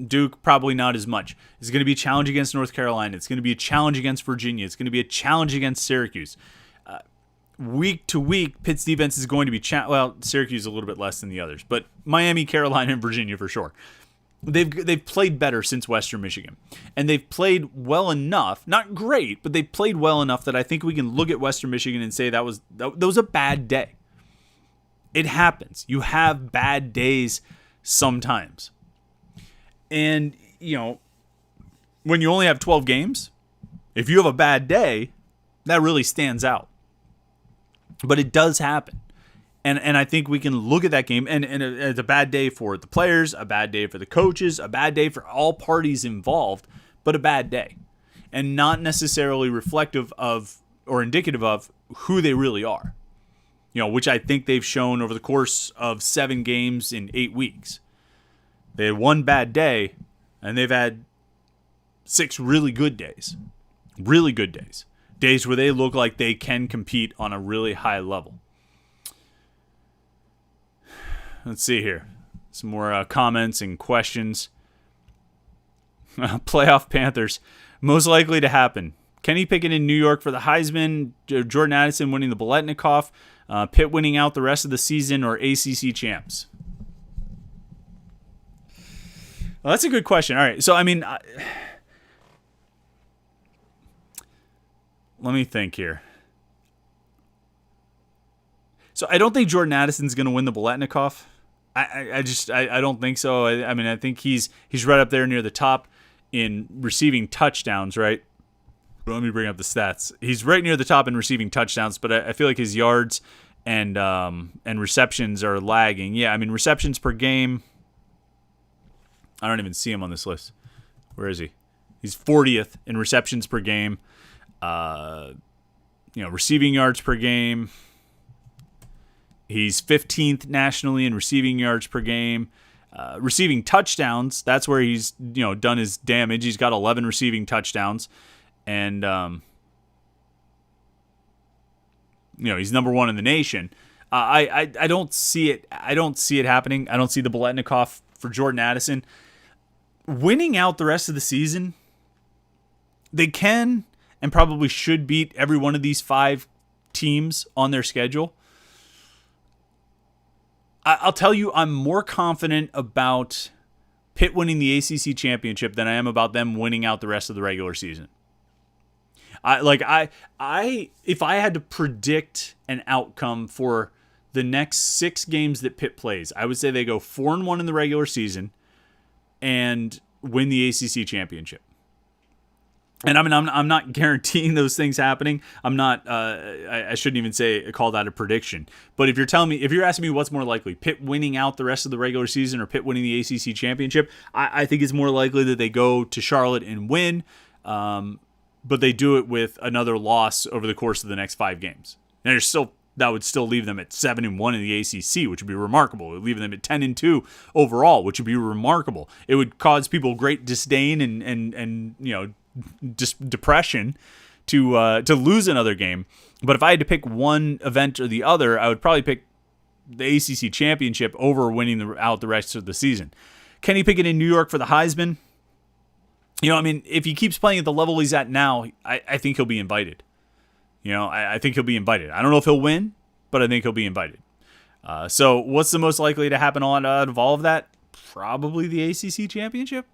Duke, probably not as much. It's going to be a challenge against North Carolina. It's going to be a challenge against Virginia. It's going to be a challenge against Syracuse. Week to week, Pitt's defense is going to be Syracuse a little bit less than the others, but Miami, Carolina, and Virginia for sure. they've played better since Western Michigan, and they've played well enough, not great, but they've played well enough that I think we can look at Western Michigan and say that was a bad day. It happens. You have bad days sometimes. And, when you only have 12 games, if you have a bad day, that really stands out. But it does happen. And I think we can look at that game, and it's a bad day for the players, a bad day for the coaches, a bad day for all parties involved, but a bad day. And not necessarily reflective of or indicative of who they really are. Which I think they've shown over the course of 7 games in 8 weeks. They had one bad day, and they've had 6 really good days. Really good days. Days where they look like they can compete on a really high level. Let's see here. Some more comments and questions. Playoff Panthers. Most likely to happen. Kenny Pickett in New York for the Heisman. Jordan Addison winning the Biletnikoff. Pitt winning out the rest of the season, or ACC champs? Well, that's a good question. All right. So, let me think here. So, I don't think Jordan Addison's going to win the Biletnikoff. I don't think so. I think he's right up there near the top in receiving touchdowns, right? Let me bring up the stats. He's right near the top in receiving touchdowns, but I feel like his yards and receptions are lagging. Yeah, receptions per game. I don't even see him on this list. Where is he? He's 40th in receptions per game. Receiving yards per game. He's 15th nationally in receiving yards per game. Receiving touchdowns, that's where he's done his damage. He's got 11 receiving touchdowns. And, he's number 1 in the nation. I don't see it. I don't see it happening. I don't see the Biletnikoff for Jordan Addison. Winning out the rest of the season, they can and probably should beat every one of these 5 teams on their schedule. I'll tell you, I'm more confident about Pitt winning the ACC championship than I am about them winning out the rest of the regular season. If I had to predict an outcome for the next 6 games that Pitt plays, I would say they go 4-1 in the regular season and win the ACC championship. And I'm not guaranteeing those things happening. I'm not. I shouldn't even call that a prediction. But if you're asking me what's more likely, Pitt winning out the rest of the regular season or Pitt winning the ACC championship, I think it's more likely that they go to Charlotte and win. But they do it with another loss over the course of the next 5 games. And that would still leave them at 7-1 in the ACC, which would be remarkable. It would leave them at 10-2 overall, which would be remarkable. It would cause people great disdain and just depression to lose another game. But if I had to pick one event or the other, I would probably pick the ACC championship over winning out the rest of the season. Kenny Pickett in New York for the Heisman. If he keeps playing at the level he's at now, I think he'll be invited. I think he'll be invited. I don't know if he'll win, but I think he'll be invited. So what's the most likely to happen out of all of that? Probably the ACC championship.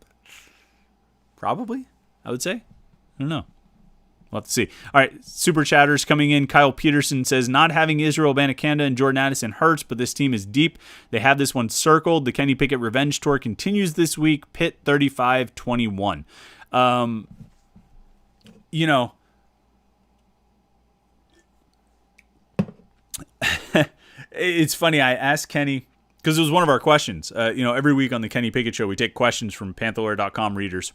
Probably, I would say. I don't know. We'll have to see. All right, super chatters coming in. Kyle Peterson says, not having Israel Abanikanda and Jordan Addison hurts, but this team is deep. They have this one circled. The Kenny Pickett revenge tour continues this week. Pitt 35-21. It's funny. I asked Kenny, because it was one of our questions. Every week on the Kenny Pickett Show, we take questions from Panther-Lair.com readers.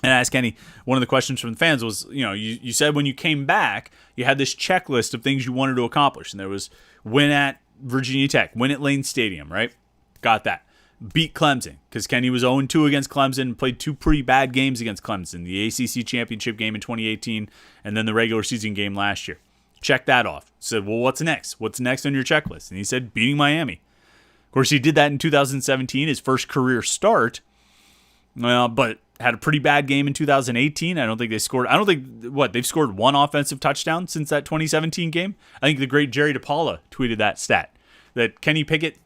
And I asked Kenny, one of the questions from the fans was, you said when you came back, you had this checklist of things you wanted to accomplish. And there was win at Virginia Tech, win at Lane Stadium, right? Got that. Beat Clemson, because Kenny was 0-2 against Clemson, played 2 pretty bad games against Clemson, the ACC championship game in 2018, and then the regular season game last year. Check that off. Said, well, what's next? What's next on your checklist? And he said, beating Miami. Of course, he did that in 2017, his first career start. But had a pretty bad game in 2018. I don't think they've scored 1 offensive touchdown since that 2017 game. I think the great Jerry DePaula tweeted that stat, that Kenny Pickett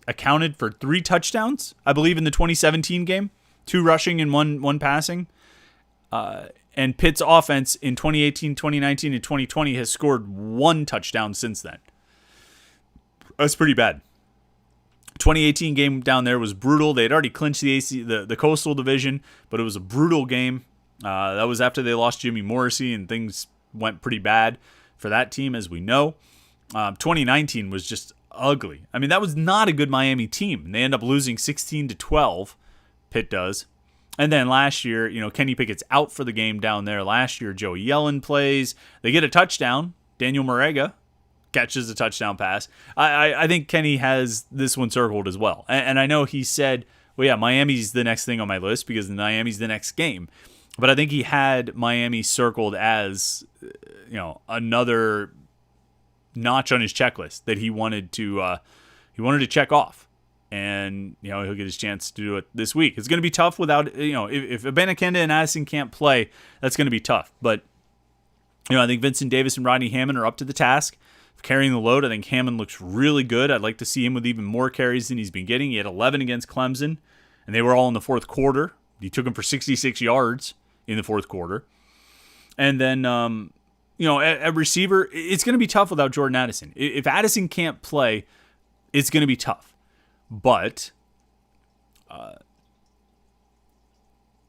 accounted for 3 touchdowns, I believe, in the 2017 game, 2 rushing and one passing. And Pitt's offense in 2018, 2019, and 2020 has scored 1 touchdown since then. That's pretty bad. 2018 game down there was brutal. They had already clinched the Coastal Division, but it was a brutal game. That was after they lost Jimmy Morrissey, and things went pretty bad for that team, as we know. 2019 was just ugly. I mean, that was not a good Miami team. They end up losing 16-12. Pitt does. And then last year, Kenny Pickett's out for the game down there. Last year, Joey Yellen plays. They get a touchdown. Daniel Marega catches a touchdown pass. I think Kenny has this one circled as well. And I know he said, well, yeah, Miami's the next thing on my list because Miami's the next game. But I think he had Miami circled as, another notch on his checklist that he wanted to check off. And, he'll get his chance to do it this week. It's going to be tough without, if Abanikanda and Addison can't play, that's going to be tough. But, I think Vincent Davis and Rodney Hammond are up to the task of carrying the load. I think Hammond looks really good. I'd like to see him with even more carries than he's been getting. He had 11 against Clemson, and they were all in the fourth quarter. He took him for 66 yards in the fourth quarter. And then, at receiver, it's going to be tough without Jordan Addison. If Addison can't play, it's going to be tough. But,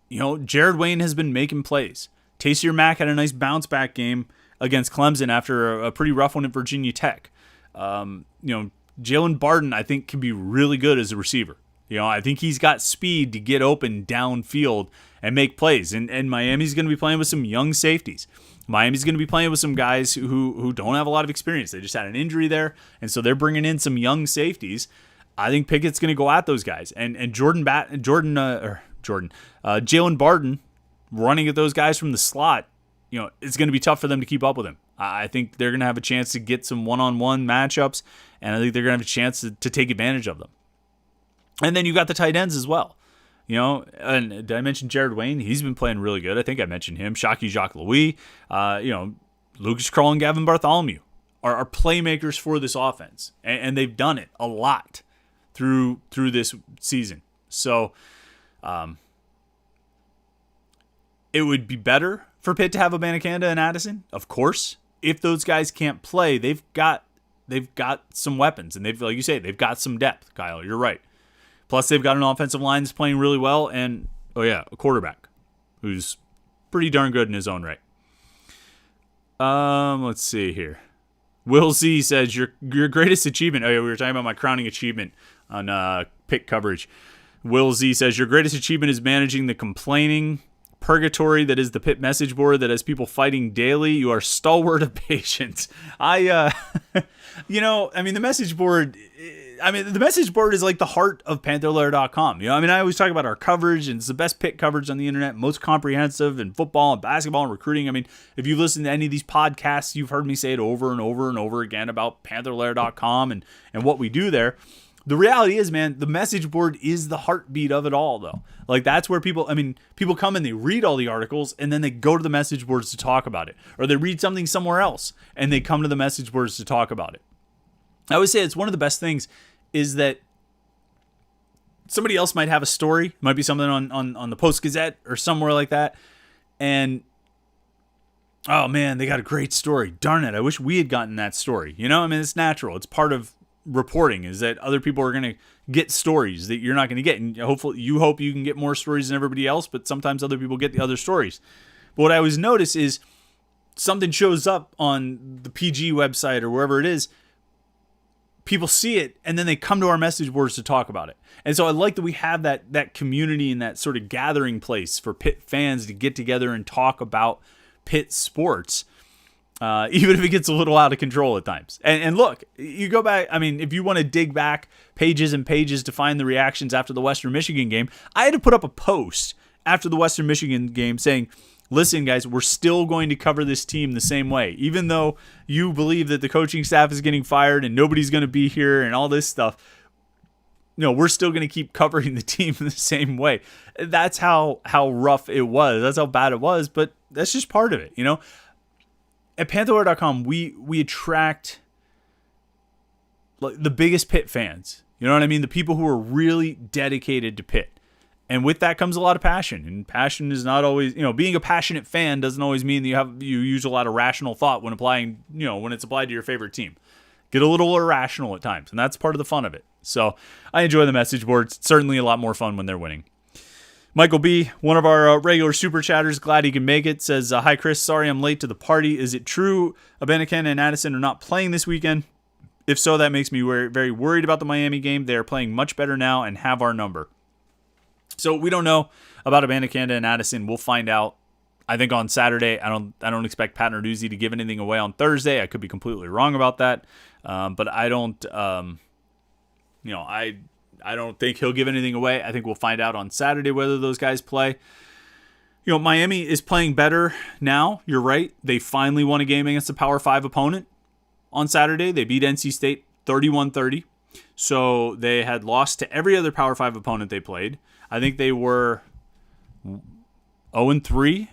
Jared Wayne has been making plays. Taysier Mack had a nice bounce-back game against Clemson after a pretty rough one at Virginia Tech. Jalen Barton, I think, can be really good as a receiver. I think he's got speed to get open downfield and make plays. And Miami's going to be playing with some young safeties. Miami's going to be playing with some guys who don't have a lot of experience. They just had an injury there, and so they're bringing in some young safeties. I think Pickett's going to go at those guys. And Jalen Barton running at those guys from the slot, it's going to be tough for them to keep up with him. I think they're going to have a chance to get some one-on-one matchups, and I think they're going to have a chance to take advantage of them. And then you got the tight ends as well. And did I mention Jared Wayne? He's been playing really good. I think I mentioned him. Shockey Jacques-Louis, Lucas Krull and Gavin Bartholomew are playmakers for this offense. And they've done it a lot through this season. So it would be better for Pitt to have Abanikanda and Addison, of course. If those guys can't play, they've got some weapons. And like you say, they've got some depth, Kyle. You're right. Plus, they've got an offensive line that's playing really well, and, a quarterback who's pretty darn good in his own right. Let's see here. Will Z says, your greatest achievement... Oh, yeah, we were talking about my crowning achievement on Pitt coverage. Will Z says, your greatest achievement is managing the complaining purgatory that is the Pitt message board that has people fighting daily. You are stalwart of patience. The message board... the message board is like the heart of Panther-Lair.com. I always talk about our coverage, and it's the best Pitt coverage on the internet, most comprehensive in football and basketball and recruiting. If you listen to any of these podcasts, you've heard me say it over and over and over again about Panther-Lair.com and what we do there. The reality is, man, the message board is the heartbeat of it all, though. Like, that's where people come and they read all the articles, and then they go to the message boards to talk about it. Or they read something somewhere else, and they come to the message boards to talk about it. I always say it's one of the best things is that somebody else might have a story. It might be something on the Post-Gazette or somewhere like that. And, oh, man, they got a great story. Darn it, I wish we had gotten that story. It's natural. It's part of reporting is that other people are going to get stories that you're not going to get. And hopefully you hope you can get more stories than everybody else, but sometimes other people get the other stories. But what I always notice is something shows up on the PG website or wherever it is, people see it, and then they come to our message boards to talk about it. And so I like that we have that community and that sort of gathering place for Pitt fans to get together and talk about Pitt sports, even if it gets a little out of control at times. And look, you go back, if you want to dig back pages and pages to find the reactions after the Western Michigan game, I had to put up a post after the Western Michigan game saying, listen, guys, we're still going to cover this team the same way. Even though you believe that the coaching staff is getting fired and nobody's going to be here and all this stuff, we're still going to keep covering the team the same way. That's how rough it was. That's how bad it was, but that's just part of it, At Panther-Lair.com, we attract the biggest Pitt fans You know what I mean? The people who are really dedicated to Pitt. And with that comes a lot of passion. And passion is not always, being a passionate fan doesn't always mean that you use a lot of rational thought when applying, when it's applied to your favorite team. Get a little irrational at times, and that's part of the fun of it. So I enjoy the message boards. It's certainly a lot more fun when they're winning. Michael B., one of our regular super chatters, glad he can make it, says, hi, Chris. Sorry I'm late to the party. Is it true Abanikanda and Addison are not playing this weekend? If so, that makes me very worried about the Miami game. They are playing much better now and have our number. So we don't know about Abanikanda and Addison. We'll find out, I think, on Saturday. I don't expect Pat Narduzzi to give anything away on Thursday. I could be completely wrong about that. But I don't, I don't think he'll give anything away. I think we'll find out on Saturday whether those guys play. Miami is playing better now. You're right. They finally won a game against a Power 5 opponent on Saturday. They beat NC State 31-30. So they had lost to every other Power 5 opponent they played. I think they were 0-3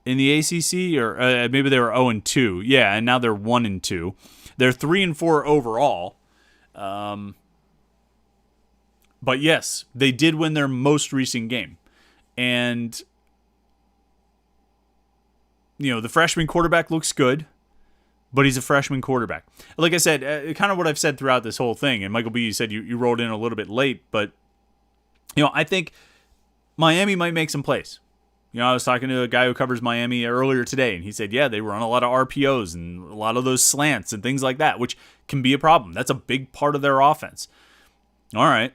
in the ACC, or maybe they were 0-2. Yeah, and now they're 1-2. They're 3-4 overall. But yes, they did win their most recent game. And, the freshman quarterback looks good, but he's a freshman quarterback. Like I said, kind of what I've said throughout this whole thing, and Michael B., you said you rolled in a little bit late, but I think Miami might make some plays. I was talking to a guy who covers Miami earlier today, and he said, yeah, they run a lot of RPOs and a lot of those slants and things like that, which can be a problem. That's a big part of their offense. All right.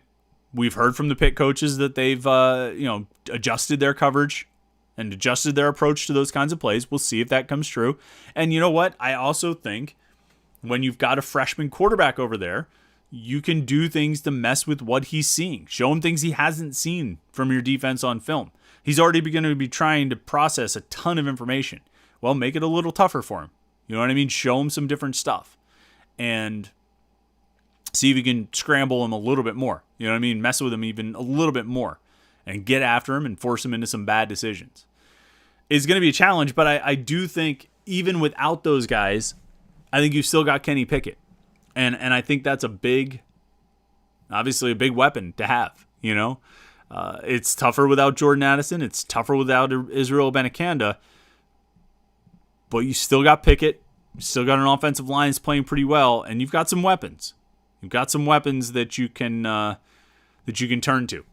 We've heard from the Pitt coaches that they've, adjusted their coverage and adjusted their approach to those kinds of plays. We'll see if that comes true. And you know what? I also think when you've got a freshman quarterback over there, you can do things to mess with what he's seeing. Show him things he hasn't seen from your defense on film. He's already beginning to be trying to process a ton of information. Well, make it a little tougher for him. You know what I mean? Show him some different stuff. And see if you can scramble him a little bit more. You know what I mean? Mess with him even a little bit more. And get after him and force him into some bad decisions. It's going to be a challenge, but I do think even without those guys, I think you've still got Kenny Pickett. And I think that's obviously a big weapon to have, It's tougher without Jordan Addison. It's tougher without Israel Abanikanda. But you still got Pickett. You still got an offensive line that's playing pretty well. And you've got some weapons. You've got some weapons that you can turn to.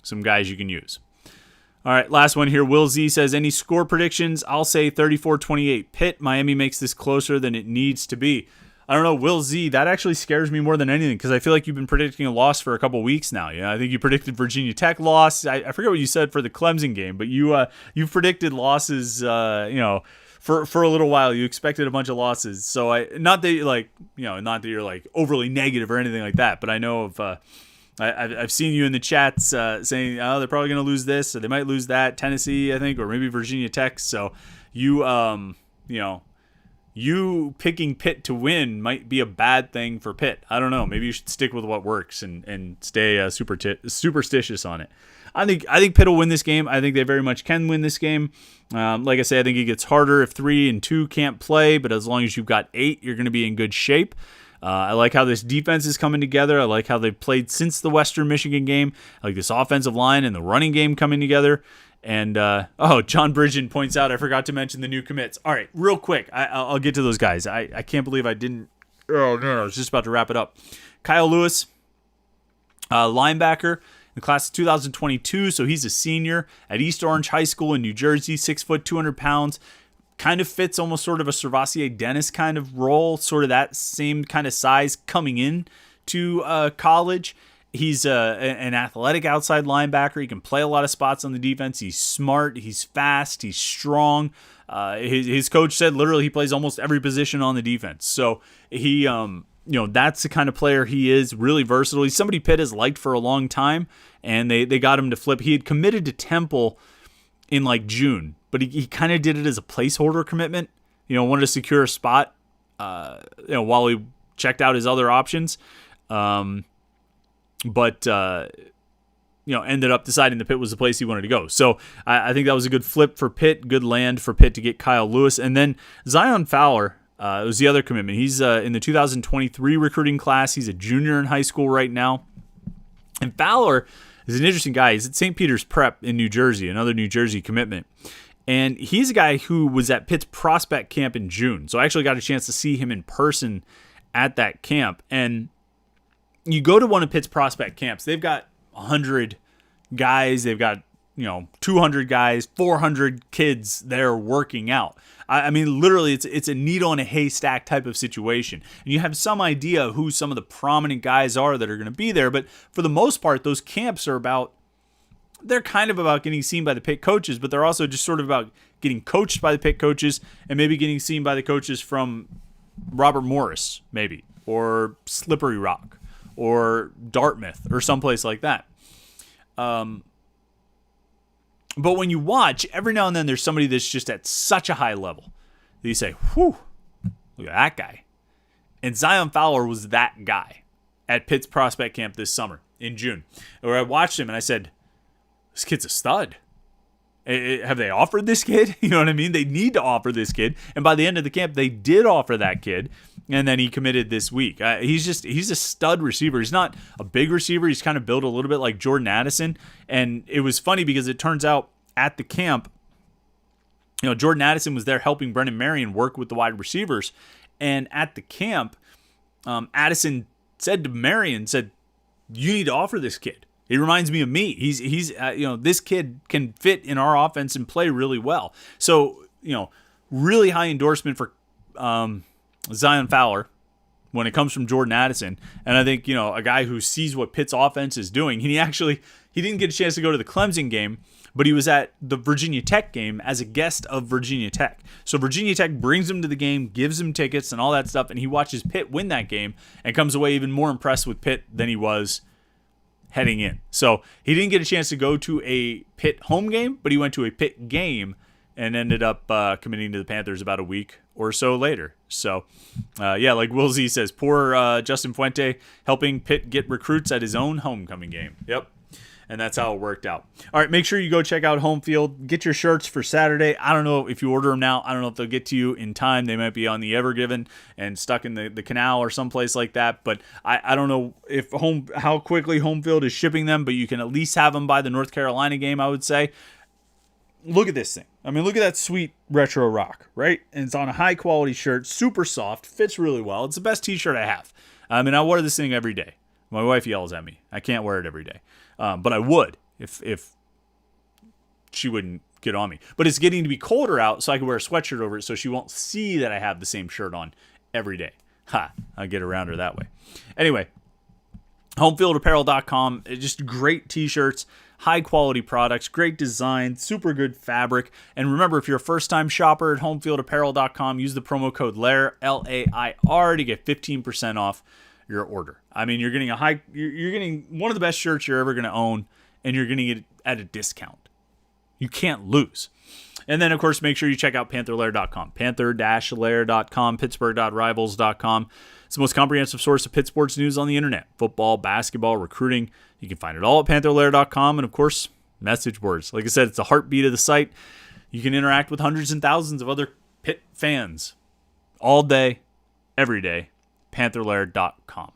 Some guys you can use. All right, last one here. Will Z says, any score predictions? I'll say 34-28. Pitt. Miami makes this closer than it needs to be. I don't know, Will Z, that actually scares me more than anything because I feel like you've been predicting a loss for a couple weeks now. I think you predicted Virginia Tech loss. I forget what you said for the Clemson game, but you've predicted losses, for a little while. You expected a bunch of losses. So not that you're like overly negative or anything like that, but I know I've seen you in the chats saying, they're probably going to lose this, or they might lose that. Tennessee, I think, or maybe Virginia Tech. So you picking Pitt to win might be a bad thing for Pitt. I don't know. Maybe you should stick with what works and stay superstitious on it. I think Pitt will win this game. I think they very much can win this game. Like I say, I think it gets harder if 3 and 2 can't play, but as long as you've got 8, you're going to be in good shape. I like how this defense is coming together. I like how they've played since the Western Michigan game. I like this offensive line and the running game coming together. And, John Bridgen points out, I forgot to mention the new commits. All right, real quick. I'll get to those guys. I can't believe I didn't. Oh, no, I was just about to wrap it up. Kyle Lewis, linebacker in the class of 2022. So he's a senior at East Orange High School in New Jersey, 6 foot, 200 pounds. Kind of fits almost sort of a Servassier Dennis kind of role, sort of that same kind of size coming in to college. He's an athletic outside linebacker. He can play a lot of spots on the defense. He's smart. He's fast. He's strong. His coach said literally he plays almost every position on the defense. So he, that's the kind of player he is. Really versatile. He's somebody Pitt has liked for a long time, and they got him to flip. He had committed to Temple in like June, but he kind of did it as a placeholder commitment. Wanted to secure a spot. While he checked out his other options. But ended up deciding that Pitt was the place he wanted to go. So I think that was a good flip for Pitt, good land for Pitt to get Kyle Lewis. And then Zion Fowler, It was the other commitment. He's in the 2023 recruiting class. He's a junior in high school right now. And Fowler is an interesting guy. He's at St. Peter's Prep in New Jersey, another New Jersey commitment. And he's a guy who was at Pitt's prospect camp in June. So I actually got a chance to see him in person at that camp. And you go to one of Pitt's prospect camps, they've got 100 guys, they've got 200 guys, 400 kids there working out. I mean, literally, it's a needle in a haystack type of situation. And you have some idea of who some of the prominent guys are that are going to be there. But for the most part, those camps are they're kind of about getting seen by the Pitt coaches, but they're also just sort of about getting coached by the Pitt coaches and maybe getting seen by the coaches from Robert Morris, maybe, or Slippery Rock, or Dartmouth, or someplace like that. But when you watch, every now and then there's somebody that's just at such a high level that you say, whew, look at that guy. And Zion Fowler was that guy at Pitt's prospect camp this summer in June, where I watched him and I said, this kid's a stud. Have they offered this kid? You know what I mean? They need to offer this kid. And by the end of the camp, they did offer that kid. And then he committed this week. He's a stud receiver. He's not a big receiver. He's kind of built a little bit like Jordan Addison. And it was funny because it turns out at the camp, Jordan Addison was there helping Brendan Marion work with the wide receivers. And at the camp, Addison said to Marion, you need to offer this kid. He reminds me of me. He's this kid can fit in our offense and play really well. So, really high endorsement for Zion Fowler when it comes from Jordan Addison. And I think, a guy who sees what Pitt's offense is doing. He didn't get a chance to go to the Clemson game, but he was at the Virginia Tech game as a guest of Virginia Tech. So Virginia Tech brings him to the game, gives him tickets and all that stuff, and he watches Pitt win that game and comes away even more impressed with Pitt than he was heading in. So he didn't get a chance to go to a Pitt home game, but he went to a Pitt game and ended up committing to the Panthers about a week or so later. So, like Will Z says, poor Justin Fuente helping Pitt get recruits at his own homecoming game. Yep. And that's how it worked out. All right, make sure you go check out Home Field. Get your shirts for Saturday. I don't know if you order them now. I don't know if they'll get to you in time. They might be on the Ever Given and stuck in the canal or someplace like that. But I don't know how quickly Home Field is shipping them, but you can at least have them by the North Carolina game, I would say. Look at this thing. I mean, look at that sweet retro rock, right? And it's on a high-quality shirt, super soft, fits really well. It's the best T-shirt I have. I mean, I wear this thing every day. My wife yells at me. I can't wear it every day. But I would if she wouldn't get on me. But it's getting to be colder out, so I can wear a sweatshirt over it so she won't see that I have the same shirt on every day. I get around her that way. Anyway, homefieldapparel.com. Just great T-shirts, high-quality products, great design, super good fabric. And remember, if you're a first-time shopper at homefieldapparel.com, use the promo code LAIR, L-A-I-R, to get 15% off your order. I mean, you're getting you're getting one of the best shirts you're ever going to own, and you're getting it at a discount. You can't lose. And then, of course, make sure you check out Panther-Lair.com. Panther-Lair.com, Pittsburgh.rivals.com. It's the most comprehensive source of Pitt sports news on the internet. Football, basketball, recruiting. You can find it all at Panther-Lair.com. And, of course, message boards. Like I said, it's the heartbeat of the site. You can interact with hundreds and thousands of other Pitt fans all day, every day. Panther-Lair.com.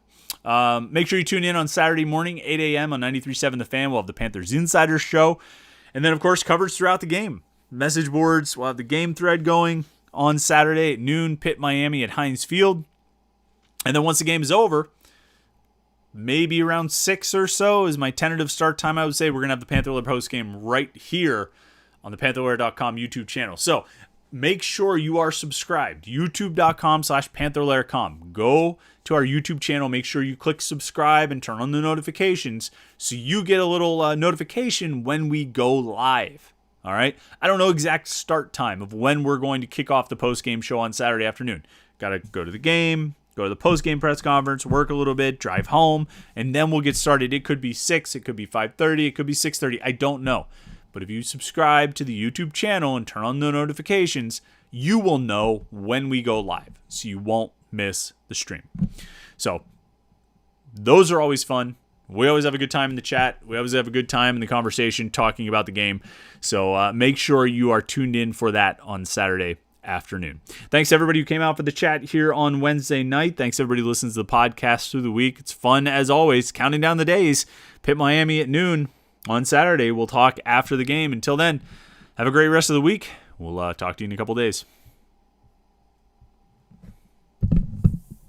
Make sure you tune in on Saturday morning, 8 a.m. on 93.7 The Fan. We'll have the Panthers Insider Show. And then, of course, coverage throughout the game. Message boards. We'll have the game thread going on Saturday at noon, Pitt, Miami at Heinz Field. And then once the game is over, maybe around 6 or so is my tentative start time, I would say. We're going to have the Panther-Lair post game right here on the Panther-Lair.com YouTube channel. So make sure you are subscribed. YouTube.com/Panther-Lair.com. Go to our YouTube channel. Make sure you click subscribe and turn on the notifications so you get a little notification when we go live. All right? I don't know exact start time of when we're going to kick off the post-game show on Saturday afternoon. Got to go to the game, go to the post-game press conference, work a little bit, drive home, and then we'll get started. It could be 6, it could be 5:30, it could be 6:30. I don't know. But if you subscribe to the YouTube channel and turn on the notifications, you will know when we go live, so you won't miss the stream. So those are always fun. We always have a good time in the chat. We always have a good time in the conversation talking about the game. So make sure you are tuned in for that on Saturday afternoon. Thanks to everybody who came out for the chat here on Wednesday night. Thanks everybody who listens to the podcast through the week. It's fun as always, counting down the days. Pitt Miami at noon on Saturday. We'll talk after the game. Until then, have a great rest of the week. We'll talk to you in a couple days.